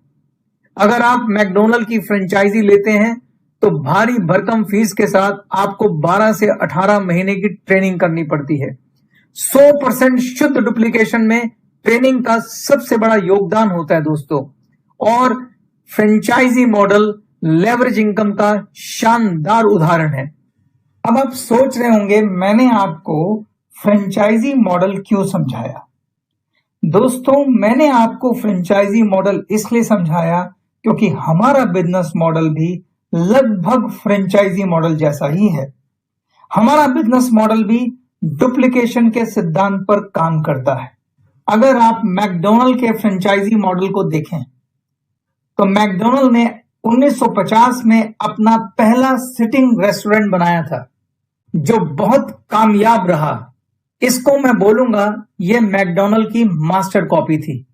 अगर आप मैकडोनल्ड की फ्रेंचाइजी लेते हैं तो भारी भरकम फीस के साथ आपको 12 से 18 महीने की ट्रेनिंग करनी पड़ती है। 100% शुद्ध डुप्लीकेशन में ट्रेनिंग का सबसे बड़ा योगदान होता है दोस्तों। और फ्रेंचाइजी मॉडल लेवरेज इनकम का शानदार उदाहरण है। अब आप सोच रहे होंगे मैंने आपको फ्रेंचाइजी मॉडल क्यों समझाया। दोस्तों, मैंने आपको फ्रेंचाइजी मॉडल इसलिए समझाया क्योंकि हमारा बिजनेस मॉडल भी लगभग फ्रेंचाइजी मॉडल जैसा ही है। हमारा बिजनेस मॉडल भी डुप्लीकेशन के सिद्धांत पर काम करता है। अगर आप मैकडोनल्ड के फ्रेंचाइजी मॉडल को देखें तो मैकडोनल्ड ने 1950 में अपना पहला सिटिंग रेस्टोरेंट बनाया था, जो बहुत कामयाब रहा। इसको मैं बोलूंगा यह मैकडोनल्ड की मास्टर कॉपी थी।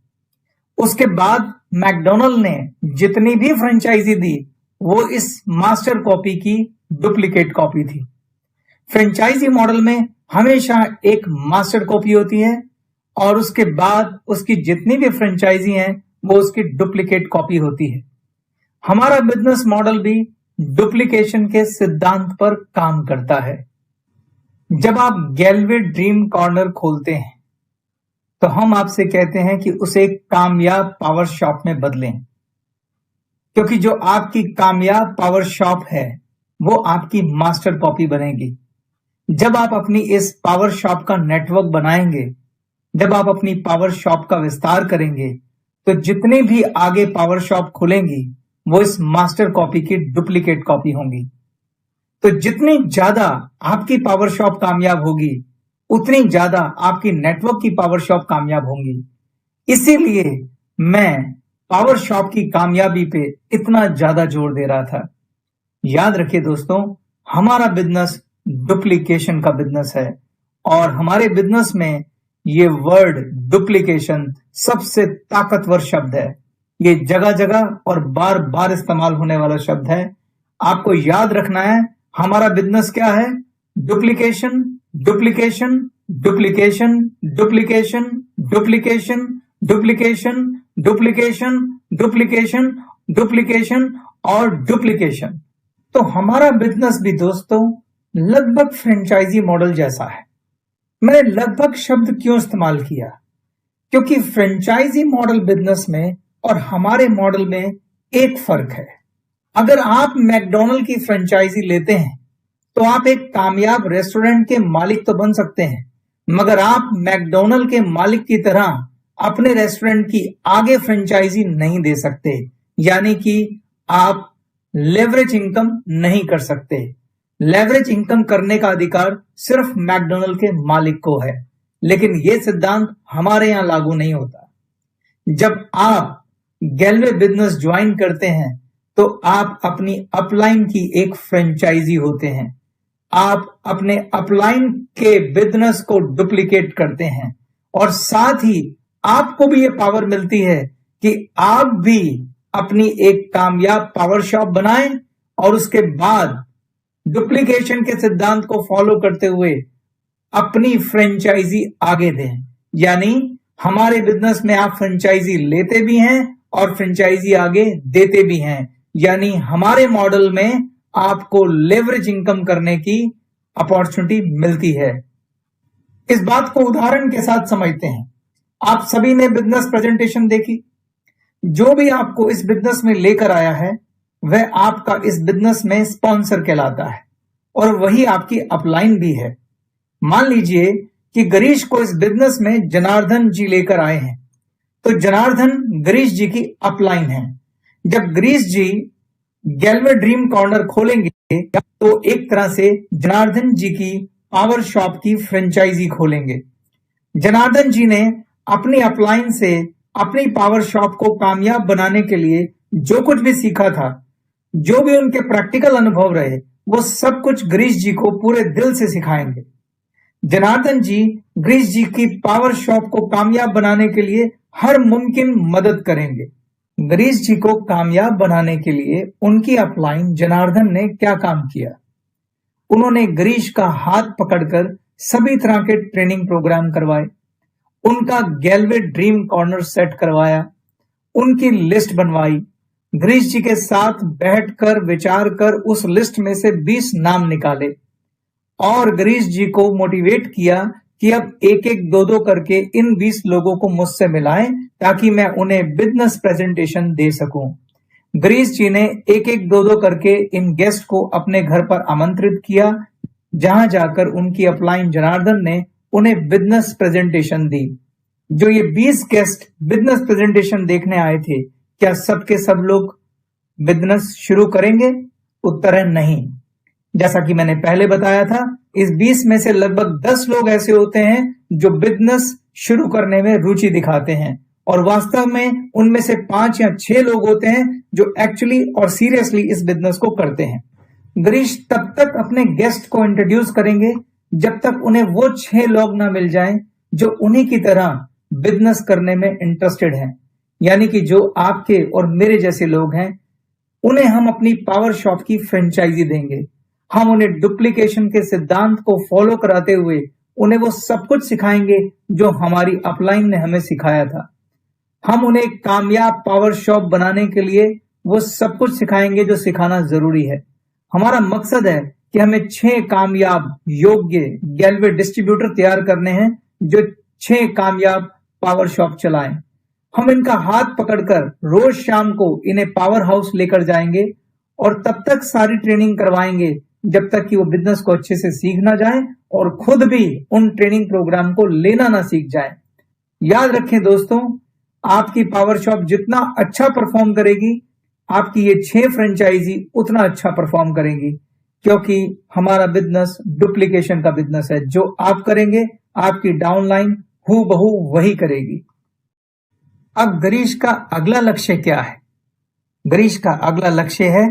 उसके बाद मैकडोनल्ड ने जितनी भी फ्रेंचाइजी दी, वो इस मास्टर कॉपी की डुप्लीकेट कॉपी थी। फ्रेंचाइजी मॉडल में हमेशा एक मास्टर कॉपी होती है और उसके बाद उसकी जितनी भी फ्रेंचाइजी हैं वो उसकी डुप्लीकेट कॉपी होती है। हमारा बिजनेस मॉडल भी डुप्लीकेशन के सिद्धांत पर काम करता है। जब आप गैलवे ड्रीम कॉर्नर खोलते हैं तो हम आपसे कहते हैं कि उसे एक कामयाब पावर शॉप में बदलें, क्योंकि जो आपकी कामयाब पावर शॉप है वो आपकी मास्टर कॉपी बनेगी। जब आप अपनी इस पावर शॉप का नेटवर्क बनाएंगे, जब आप अपनी पावर शॉप का विस्तार करेंगे, तो जितनी भी आगे पावर शॉप खुलेंगी वो इस मास्टर कॉपी की डुप्लीकेट कॉपी होंगी। तो जितनी ज्यादा आपकी पावर शॉप कामयाब होगी, उतनी ज्यादा आपकी नेटवर्क की पावर शॉप कामयाब होंगी। इसीलिए मैं पावर शॉप की कामयाबी पे इतना ज्यादा जोर दे रहा था। याद रखिए दोस्तों, हमारा बिजनेस डुप्लीकेशन का बिजनेस है और हमारे बिजनेस में ये वर्ड डुप्लीकेशन सबसे ताकतवर शब्द है। ये जगह जगह और बार बार इस्तेमाल होने वाला शब्द है। आपको याद रखना है हमारा बिजनेस क्या है। Duplication, duplication, duplication, duplication, duplication, duplication, duplication, duplication, duplication और डुप्लीकेशन। तो हमारा बिजनेस भी दोस्तों लगभग फ्रेंचाइजी मॉडल जैसा है। मैंने लगभग शब्द क्यों इस्तेमाल किया? क्योंकि फ्रेंचाइजी मॉडल बिजनेस में और हमारे मॉडल में एक फर्क है। अगर आप मैकडॉनल्ड की फ्रेंचाइजी लेते हैं तो आप एक कामयाब रेस्टोरेंट के मालिक तो बन सकते हैं, मगर आप मैकडॉनल्ड के मालिक की तरह अपने रेस्टोरेंट की आगे फ्रेंचाइजी नहीं दे सकते, यानी कि आप लेवरेज इनकम नहीं कर सकते। लेवरेज इनकम करने का अधिकार सिर्फ मैकडॉनल्ड के मालिक को है, लेकिन यह सिद्धांत हमारे यहां लागू नहीं होता। जब आप गैलवे बिजनेस ज्वाइन करते हैं तो आप अपनी अपलाइन की एक फ्रेंचाइजी होते हैं। आप अपने अपलाइन के बिजनेस को डुप्लीकेट करते हैं और साथ ही आपको भी ये पावर मिलती है कि आप भी अपनी एक कामयाब पावर शॉप बनाएं और उसके बाद डुप्लीकेशन के सिद्धांत को फॉलो करते हुए अपनी फ्रेंचाइजी आगे दें। यानी हमारे बिजनेस में आप फ्रेंचाइजी लेते भी हैं और फ्रेंचाइजी आगे देते भी हैं। यानी हमारे मॉडल में आपको लेवरेज इनकम करने की अपॉर्चुनिटी मिलती है। इस बात को उदाहरण के साथ समझते हैं। आप सभी ने बिजनेस प्रेजेंटेशन देखी। जो भी आपको इस बिजनेस में लेकर आया है वह आपका इस बिजनेस में स्पॉन्सर कहलाता है और वही आपकी अपलाइन भी है। मान लीजिए कि गिरीश को इस बिजनेस में जनार्दन जी लेकर आए हैं, तो जनार्दन गिरीश जी की अपलाइन है। जब गिरीश जी गैलवे ड्रीम कॉर्नर खोलेंगे तो एक तरह से जनार्दन जी की पावर शॉप की फ्रेंचाइजी खोलेंगे। जनार्दन जी ने अपनी अपलाइन से अपनी पावर शॉप को कामयाब बनाने के लिए जो कुछ भी सीखा था, जो भी उनके प्रैक्टिकल अनुभव रहे, वो सब कुछ गिरीश जी को पूरे दिल से सिखाएंगे। जनार्दन जी गिरीश जी की पावर शॉप को कामयाब बनाने के लिए हर मुमकिन मदद करेंगे। गिरीश जी को कामयाब बनाने के लिए उनकी अपलाइन जनार्दन ने क्या काम किया? उन्होंने गिरीश का हाथ पकड़कर सभी तरह के ट्रेनिंग प्रोग्राम करवाए, उनका गैलवे ड्रीम कॉर्नर सेट करवाया, उनकी लिस्ट बनवाई, गिरीश जी के साथ बैठकर विचार कर उस लिस्ट में से 20 नाम निकाले और गिरीश जी को मोटिवेट किया कि अब एक एक दो दो करके इन 20 लोगों को मुझसे मिलाएं ताकि मैं उन्हें बिजनेस प्रेजेंटेशन दे सकूं। गिरीश जी ने एक एक दो दो करके इन गेस्ट को अपने घर पर आमंत्रित किया, जहां जाकर उनकी अपलाइन जनार्दन ने उन्हें बिजनेस प्रेजेंटेशन दी। जो ये 20 गेस्ट बिजनेस प्रेजेंटेशन देखने आए थे, क्या सबके सब लोग बिजनेस शुरू करेंगे? उत्तर है नहीं। जैसा कि मैंने पहले बताया था, इस 20 में से लगभग 10 लोग ऐसे होते हैं जो बिजनेस शुरू करने में रुचि दिखाते हैं और वास्तव में उनमें से 5 या 6 लोग होते हैं जो एक्चुअली और सीरियसली इस बिजनेस को करते हैं। गिरीश तब तक अपने गेस्ट को इंट्रोड्यूस करेंगे जब तक उन्हें वो 6 लोग ना मिल जाएं जो उन्हीं की तरह बिजनेस करने में इंटरेस्टेड हैं। यानी कि जो आपके और मेरे जैसे लोग हैं, उन्हें हम अपनी पावर शॉप की फ्रेंचाइजी देंगे। हम उन्हें डुप्लीकेशन के सिद्धांत को फॉलो कराते हुए उन्हें वो सब कुछ सिखाएंगे जो हमारी अपलाइन ने हमें सिखाया था। हम उन्हें कामयाब पावर शॉप बनाने के लिए वो सब कुछ सिखाएंगे जो सिखाना जरूरी है। हमारा मकसद है कि हमें 6 कामयाब योग्य गैलवे डिस्ट्रीब्यूटर तैयार करने हैं जो 6 कामयाब पावर शॉप चलाएं। हम इनका हाथ पकड़कर रोज शाम को इन्हें पावर हाउस लेकर जाएंगे और तब तक सारी ट्रेनिंग करवाएंगे जब तक कि वो बिजनेस को अच्छे से सीख ना जाए और खुद भी उन ट्रेनिंग प्रोग्राम को लेना ना सीख जाए। याद रखें दोस्तों, आपकी पावर शॉप जितना अच्छा परफॉर्म करेगी, आपकी ये 6 फ्रेंचाइजी उतना अच्छा परफॉर्म करेंगी। क्योंकि हमारा बिजनेस डुप्लीकेशन का बिजनेस है। जो आप करेंगे आपकी डाउनलाइन हूबहू वही करेगी। अब गिरीश का अगला लक्ष्य क्या है? गिरीश का अगला लक्ष्य है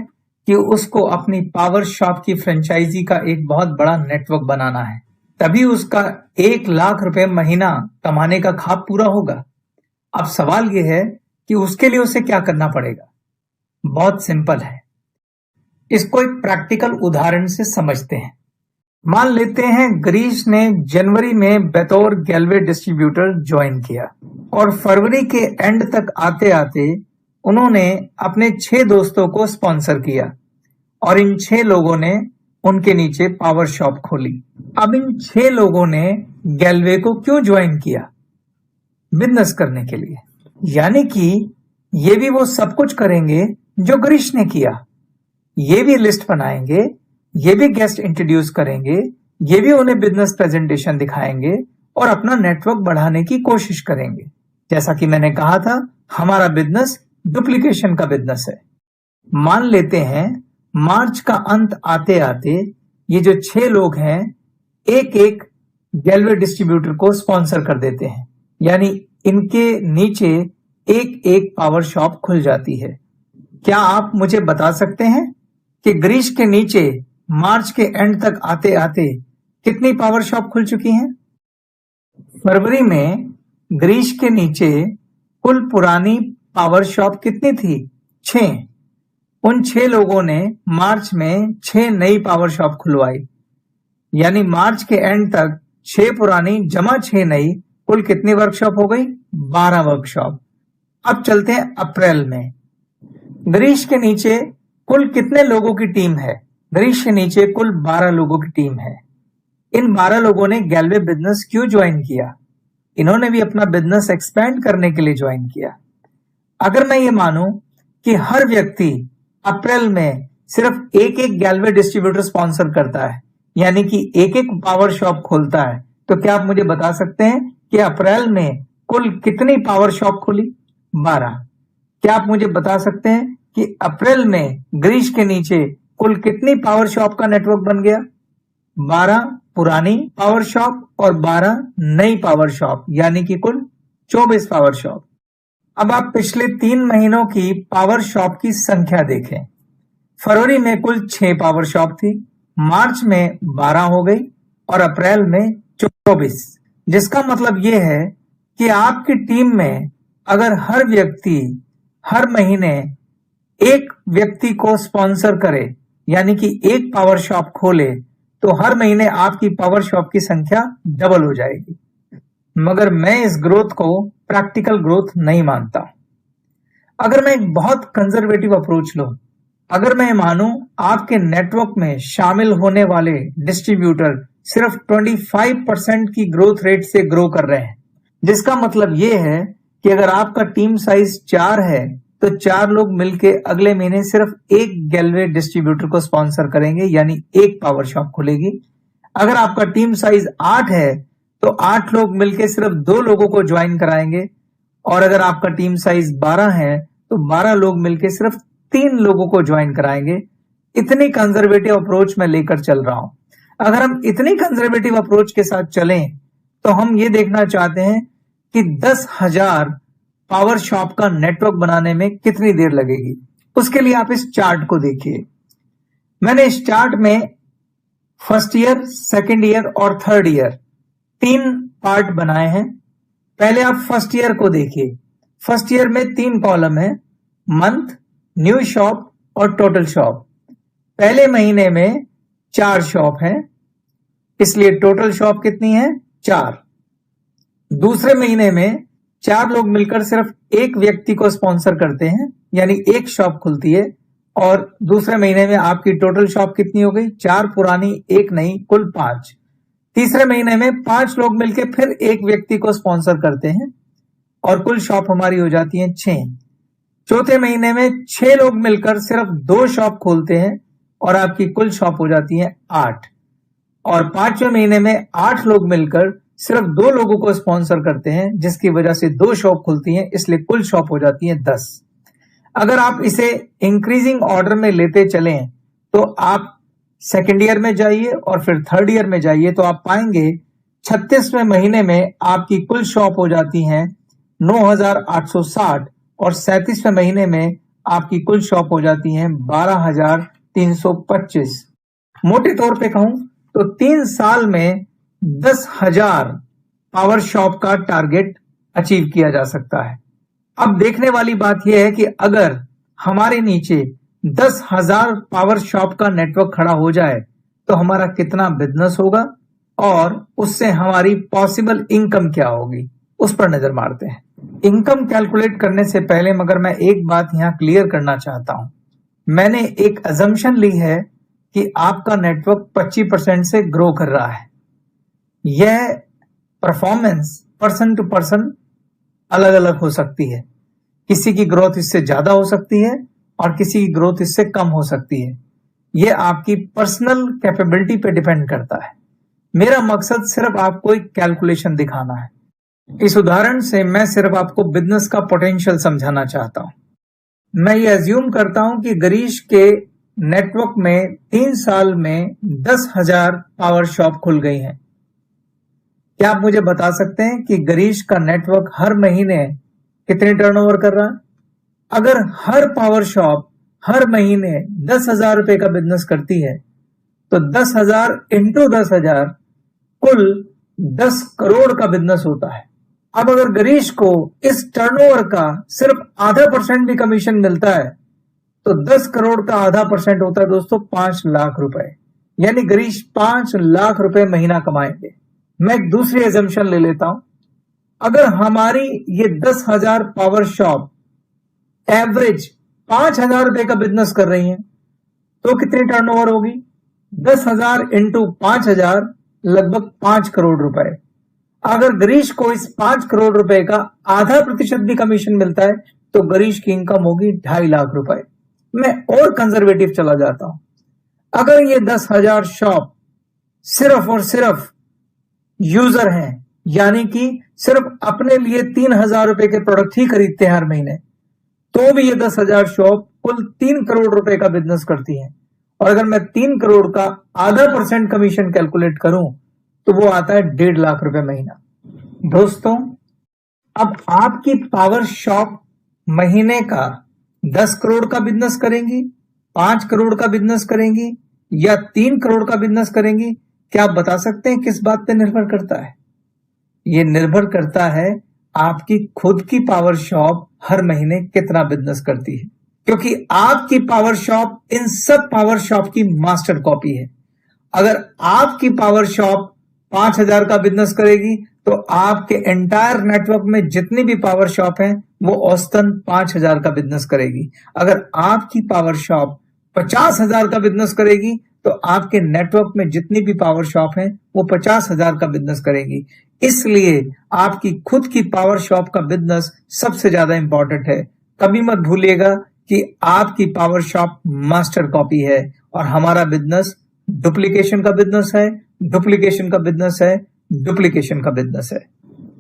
कि उसको अपनी पावर शॉप की फ्रेंचाइजी का एक बहुत बड़ा नेटवर्क बनाना है, तभी उसका 1 लाख रुपए महीना कमाने का ख्वाब पूरा होगा। अब सवाल यह है कि उसके लिए उसे क्या करना पड़ेगा। बहुत सिंपल है, इसको एक प्रैक्टिकल उदाहरण से समझते हैं। मान लेते हैं गिरीश ने जनवरी में बतौर गैल्वे डिस्ट्रीब्यूटर ज्वाइन किया और फरवरी के एंड तक आते आते उन्होंने अपने 6 दोस्तों को स्पॉन्सर किया और इन 6 लोगों ने उनके नीचे पावर शॉप खोली। अब इन 6 लोगों ने गैल्वे को क्यों ज्वाइन किया? बिजनेस करने के लिए। यानी कि ये भी वो सब कुछ करेंगे जो गिरीश ने किया। ये भी लिस्ट बनाएंगे, ये भी गेस्ट इंट्रोड्यूस करेंगे, ये भी उन्हें बिजनेस प्रेजेंटेशन दिखाएंगे और अपना नेटवर्क बढ़ाने की कोशिश करेंगे। जैसा कि मैंने कहा था, हमारा बिजनेस डुप्लीकेशन का बिजनेस है। मान लेते हैं मार्च का अंत आते आते ये जो 6 लोग हैं एक एक गैल्वे डिस्ट्रीब्यूटर को स्पॉन्सर कर देते हैं, यानी इनके नीचे एक एक पावर शॉप खुल जाती है। क्या आप मुझे बता सकते हैं कि गिरीश के नीचे मार्च के एंड तक आते आते कितनी पावर शॉप खुल चुकी हैं? फरवरी में गिरीश के नीचे कुल पुरानी पावर शॉप कितनी थी? 6। उन 6 लोगों ने मार्च में 6 नई पावर शॉप खुलवाई, यानी मार्च के एंड तक 6 पुरानी जमा 6 नई, कुल कितनी वर्कशॉप हो गई? 12 वर्कशॉप। अब चलते हैं अप्रैल में। गिरीश के नीचे कुल कितने लोगों की टीम है? गिरीश के नीचे कुल 12 लोगों की टीम है। इन 12 लोगों ने गैल्वे बिजनेस क्यों ज्वाइन किया? इन्होंने भी अपना बिजनेस एक्सपेंड करने के लिए ज्वाइन किया। अगर मैं ये मानूं कि हर व्यक्ति अप्रैल में सिर्फ एक एक गैल्वे डिस्ट्रीब्यूटर स्पॉन्सर करता है, यानी कि एक एक पावर शॉप खोलता है, तो क्या आप मुझे बता सकते हैं कि अप्रैल में कुल कितनी पावर शॉप खुली? 12। क्या आप मुझे बता सकते हैं कि अप्रैल में गिरीश के नीचे कुल कितनी पावर शॉप का नेटवर्क बन गया? 12 पुरानी पावर शॉप और 12 नई पावर शॉप, यानी कि कुल 24 पावर शॉप। अब आप पिछले 3 महीनों की पावर शॉप की संख्या देखें। फरवरी में कुल 6 पावर शॉप थी, मार्च में 12 हो गई और अप्रैल में 24, जिसका मतलब यह है कि आपकी टीम में अगर हर व्यक्ति हर महीने एक व्यक्ति को स्पॉन्सर करे, यानी कि एक पावर शॉप खोले, तो हर महीने आपकी पावर शॉप की संख्या डबल हो जाएगी। मगर मैं इस ग्रोथ को प्रैक्टिकल ग्रोथ नहीं मानता। अगर मैं एक बहुत कंजर्वेटिव अप्रोच लूं, अगर मैं मानूं आपके नेटवर्क में शामिल होने वाले डिस्ट्रीब्यूटर सिर्फ 25% की ग्रोथ रेट से ग्रो कर रहे हैं, जिसका मतलब यह है कि अगर आपका टीम साइज 4 है तो 4 लोग मिलके अगले महीने सिर्फ एक गैल्वे डिस्ट्रीब्यूटर को स्पॉन्सर करेंगे, यानी एक पावर शॉप खुलेगी। अगर आपका टीम साइज 8 है तो 8 लोग मिलके सिर्फ 2 लोगों को ज्वाइन कराएंगे, और अगर आपका टीम साइज 12 है तो 12 लोग मिलके सिर्फ 3 लोगों को ज्वाइन कराएंगे। इतनी कंजर्वेटिव अप्रोच मैं लेकर चल रहा हूं। अगर हम इतनी कंजर्वेटिव अप्रोच के साथ चलें तो हम ये देखना चाहते हैं कि 10,000 पावर शॉप का नेटवर्क बनाने में कितनी देर लगेगी। उसके लिए आप इस चार्ट को देखिए। मैंने इस चार्ट में फर्स्ट ईयर, सेकेंड ईयर और थर्ड ईयर 3 पार्ट बनाए हैं। पहले आप फर्स्ट ईयर को देखिए। फर्स्ट ईयर में 3 कॉलम है, मंथ, न्यू शॉप और टोटल शॉप। पहले महीने में 4 शॉप है, इसलिए टोटल शॉप कितनी है? 4। दूसरे महीने में 4 लोग मिलकर सिर्फ एक व्यक्ति को स्पॉन्सर करते हैं, यानी एक शॉप खुलती है, और दूसरे महीने में आपकी टोटल शॉप कितनी हो गई? 4 पुरानी, 1 नई, कुल 5। तीसरे महीने में 5 लोग मिलकर फिर एक व्यक्ति को स्पॉन्सर करते हैं और कुल शॉप हमारी हो जाती है 6। चौथे महीने में 6 लोग मिलकर सिर्फ 2 शॉप खोलते हैं और आपकी कुल शॉप हो जाती है 8। और 5वें महीने में 8 लोग मिलकर सिर्फ 2 लोगों को स्पॉन्सर करते हैं, जिसकी वजह से 2 शॉप खुलती हैं, इसलिए कुल शॉप हो जाती है 10। अगर आप इसे इंक्रीजिंग ऑर्डर में लेते चलें तो आप सेकेंड ईयर में जाइए और फिर थर्ड ईयर में जाइए तो आप पाएंगे 36वें महीने में आपकी कुल शॉप हो जाती हैं 9,860 और 37वें महीने में आपकी कुल शॉप हो जाती हैं 12,325। मोटे तौर पे कहूं तो 3 साल में 10,000 पावर शॉप का टारगेट अचीव किया जा सकता है। अब देखने वाली बात यह है कि अगर हमारे नीचे 10,000 पावर शॉप का नेटवर्क खड़ा हो जाए तो हमारा कितना बिजनेस होगा और उससे हमारी पॉसिबल इनकम क्या होगी, उस पर नजर मारते हैं। इनकम कैलकुलेट करने से पहले मगर मैं एक बात यहां क्लियर करना चाहता हूं। मैंने एक अजम्पशन ली है कि आपका नेटवर्क 25% से ग्रो कर रहा है। यह परफॉर्मेंस पर्सन टू पर्सन अलग अलग हो सकती है। किसी की ग्रोथ इससे ज्यादा हो सकती है और किसी की ग्रोथ इससे कम हो सकती है। यह आपकी पर्सनल कैपेबिलिटी पे डिपेंड करता है। मेरा मकसद सिर्फ आपको एक कैलकुलेशन दिखाना है। इस उदाहरण से मैं सिर्फ आपको बिजनेस का पोटेंशियल समझाना चाहता हूं। मैं ये अज्यूम करता हूं कि गिरीश के नेटवर्क में 3 साल में 10,000 पावर शॉप खुल गई हैं। क्या आप मुझे बता सकते हैं कि गिरीश का नेटवर्क हर महीने कितने टर्नओवर कर रहा है? अगर हर पावर शॉप हर महीने 10,000 रुपए का बिजनेस करती है तो 10,000 इंटू 10,000 कुल 10 करोड़ का बिजनेस होता है। अब अगर गिरीश को इस टर्नओवर का सिर्फ आधा % भी कमीशन मिलता है तो 10 करोड़ का आधा % होता है दोस्तों 5 लाख रुपए। यानी गिरीश 5 लाख रुपए महीना कमाएंगे। मैं एक दूसरी एजम्पशन ले लेता हूं। अगर हमारी ये 10,000 पावर शॉप एवरेज 5,000 रुपए का बिजनेस कर रही हैं तो कितनी टर्नओवर होगी? 10,000 इंटू 5,000 लगभग 5 करोड़ रुपए। अगर गिरीश को इस 5 करोड़ रुपए का आधा % भी कमीशन मिलता है तो गिरीश की इनकम होगी 2.5 लाख रुपए। मैं और कंजर्वेटिव चला जाता हूं। अगर ये 10,000 शॉप सिर्फ और सिर्फ यूजर हैं, यानी कि सिर्फ अपने लिए 3,000 रुपए के प्रोडक्ट ही खरीदते हैं हर महीने, तो भी ये 10,000 शॉप कुल 3 करोड़ रुपए का बिजनेस करती हैं। और अगर मैं 3 करोड़ का आधा % कमीशन कैलकुलेट करूं तो वो आता है 1.5 लाख रुपए महीना। दोस्तों, अब आपकी पावर शॉप महीने का 10 करोड़ का बिजनेस करेंगी, 5 करोड़ का बिजनेस करेंगी या 3 करोड़ का बिजनेस करेंगी? क्या आप बता सकते हैं किस बात पे निर्भर करता है? ये निर्भर करता है आपकी खुद की पावर शॉप हर महीने कितना बिजनेस करती है, क्योंकि आपकी पावर शॉप इन सब पावर शॉप की मास्टर कॉपी है। अगर आपकी पावर शॉप 5,000 का बिजनेस करेगी तो आपके एंटायर नेटवर्क में जितनी भी पावर शॉप हैं वो औसतन 5,000 का बिजनेस करेगी। अगर आपकी पावर शॉप 50,000 का बिजनेस करेगी तो आपके नेटवर्क में जितनी भी पावर शॉप हैं वो 50,000 का बिजनेस करेगी। इसलिए आपकी खुद की पावर शॉप का बिजनेस सबसे ज्यादा इंपॉर्टेंट है। कभी मत भूलिएगा कि आपकी पावर शॉप मास्टर कॉपी है और हमारा बिजनेस डुप्लीकेशन का बिजनेस है, डुप्लीकेशन का बिजनेस है, डुप्लीकेशन का बिजनेस है।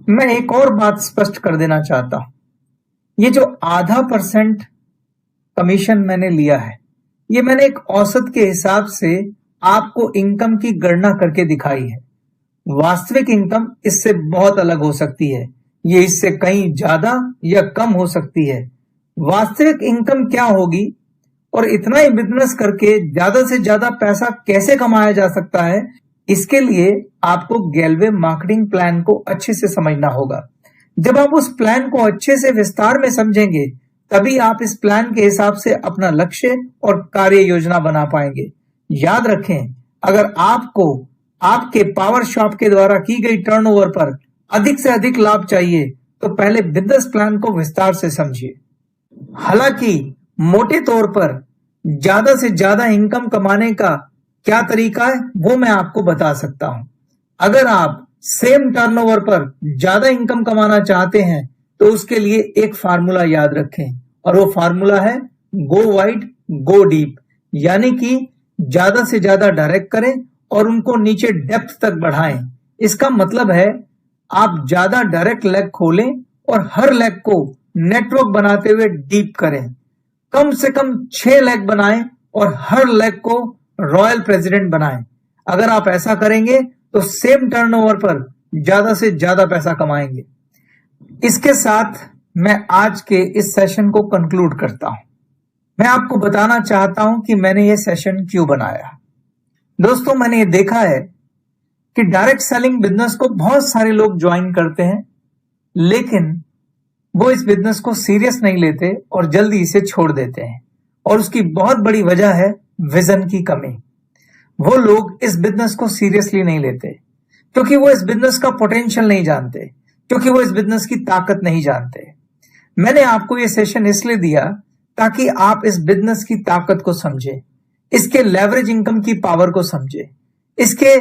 मैं एक और बात स्पष्ट कर देना चाहता हूं। ये जो आधा % कमीशन मैंने लिया है, ये मैंने एक औसत के हिसाब से आपको इनकम की गणना करके दिखाई है। वास्तविक इनकम इससे बहुत अलग हो सकती है। ये इससे कहीं ज्यादा या कम हो सकती है। वास्तविक इनकम क्या होगी और इतना ही बिजनेस करके ज्यादा से ज्यादा पैसा कैसे कमाया जा सकता है, इसके लिए आपको गैलवे मार्केटिंग प्लान को अच्छे से समझना होगा। जब आप उस प्लान को अच्छे से विस्तार में समझेंगे तभी आप इस प्लान के हिसाब से अपना लक्ष्य और कार्य योजना बना पाएंगे। याद रखें, अगर आपको आपके पावर शॉप के द्वारा की गई टर्नओवर पर अधिक से अधिक लाभ चाहिए तो पहले बिजनेस प्लान को विस्तार से समझिए। हालांकि मोटे तौर पर ज्यादा से ज्यादा इनकम कमाने का क्या तरीका है वो मैं आपको बता सकता हूं। अगर आप सेम टर्नओवर पर ज्यादा इनकम कमाना चाहते हैं तो उसके लिए एक फार्मूला याद रखें और वो फार्मूला है गो वाइड गो डीप, यानी कि ज्यादा से ज्यादा डायरेक्ट करें और उनको नीचे डेप्थ तक बढ़ाएं। इसका मतलब है आप ज्यादा डायरेक्ट लेग खोलें और हर लेग को नेटवर्क बनाते हुए डीप करें। कम से कम 6 लेग बनाएं और हर लेग को रॉयल प्रेसिडेंट बनाएं। अगर आप ऐसा करेंगे तो सेम टर्नओवर पर ज्यादा से ज्यादा पैसा कमाएंगे। इसके साथ मैं आज के इस सेशन को कंक्लूड करता हूं। मैं आपको बताना चाहता हूं कि मैंने ये सेशन क्यों बनाया। दोस्तों, मैंने ये देखा है कि डायरेक्ट सेलिंग बिजनेस को बहुत सारे लोग ज्वाइन करते हैं, लेकिन वो इस बिजनेस को सीरियस नहीं लेते और जल्दी इसे छोड़ देते हैं। और उसकी बहुत बड़ी वजह है विजन की कमी। वो लोग इस बिजनेस को सीरियसली नहीं लेते क्योंकि वो इस बिजनेस का पोटेंशियल नहीं जानते, क्योंकि वो इस बिजनेस की ताकत नहीं जानते। मैंने आपको ये सेशन इसलिए दिया ताकि आप इस बिजनेस की ताकत को समझें, इसके लेवरेज इनकम की पावर को समझें, इसके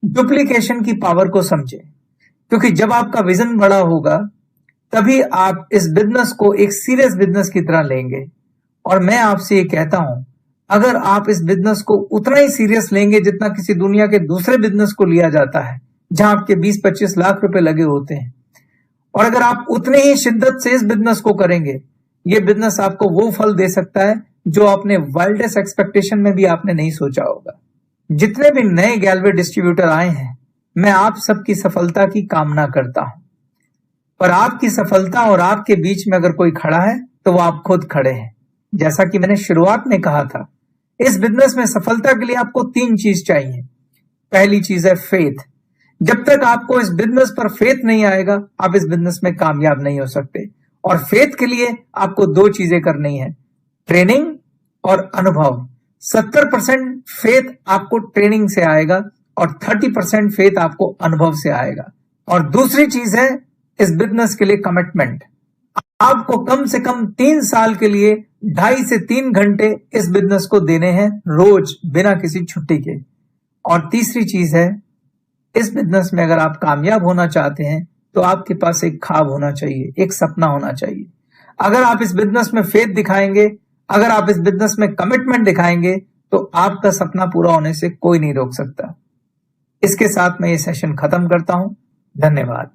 डुप्लीकेशन की पावर को समझें। क्योंकि जब आपका विजन बड़ा होगा तभी आप इस बिजनेस को एक सीरियस बिजनेस की तरह लेंगे। और मैं आपसे ये कहता हूं, अगर आप इस बिजनेस को उतना ही सीरियस लेंगे जितना किसी दुनिया के दूसरे बिजनेस को लिया जाता है जहां आपके 20-25 लाख रुपए लगे होते हैं, और अगर आप उतने ही शिद्दत से इस बिजनेस को करेंगे, ये बिजनेस आपको वो फल दे सकता है जो आपने वाइल्डेस्ट एक्सपेक्टेशन में भी आपने नहीं सोचा होगा। जितने भी नए गैलवे डिस्ट्रीब्यूटर आए हैं, मैं आप सबकी सफलता की कामना करता हूं। पर आपकी सफलता और आपके बीच में अगर कोई खड़ा है तो वो आप खुद खड़े हैं। जैसा कि मैंने शुरुआत में कहा था, इस बिजनेस में सफलता के लिए आपको 3 चीज चाहिए। पहली चीज है फेथ। जब तक आपको इस बिजनेस पर फेथ नहीं आएगा, आप इस बिजनेस में कामयाब नहीं हो सकते। और फेथ के लिए आपको 2 चीजें करनी है, ट्रेनिंग और अनुभव। 70% फेथ आपको ट्रेनिंग से आएगा और 30% फेथ आपको अनुभव से आएगा। और दूसरी चीज है इस बिजनेस के लिए कमिटमेंट। आपको कम से कम 3 साल के लिए 2.5 से 3 घंटे इस बिजनेस को देने हैं रोज, बिना किसी छुट्टी के। और तीसरी चीज है, इस बिजनेस में अगर आप कामयाब होना चाहते हैं तो आपके पास एक ख्वाब होना चाहिए, एक सपना होना चाहिए। अगर आप इस बिजनेस में फेथ दिखाएंगे, अगर आप इस बिजनेस में कमिटमेंट दिखाएंगे, तो आपका सपना पूरा होने से कोई नहीं रोक सकता। इसके साथ मैं ये सेशन खत्म करता हूं। धन्यवाद।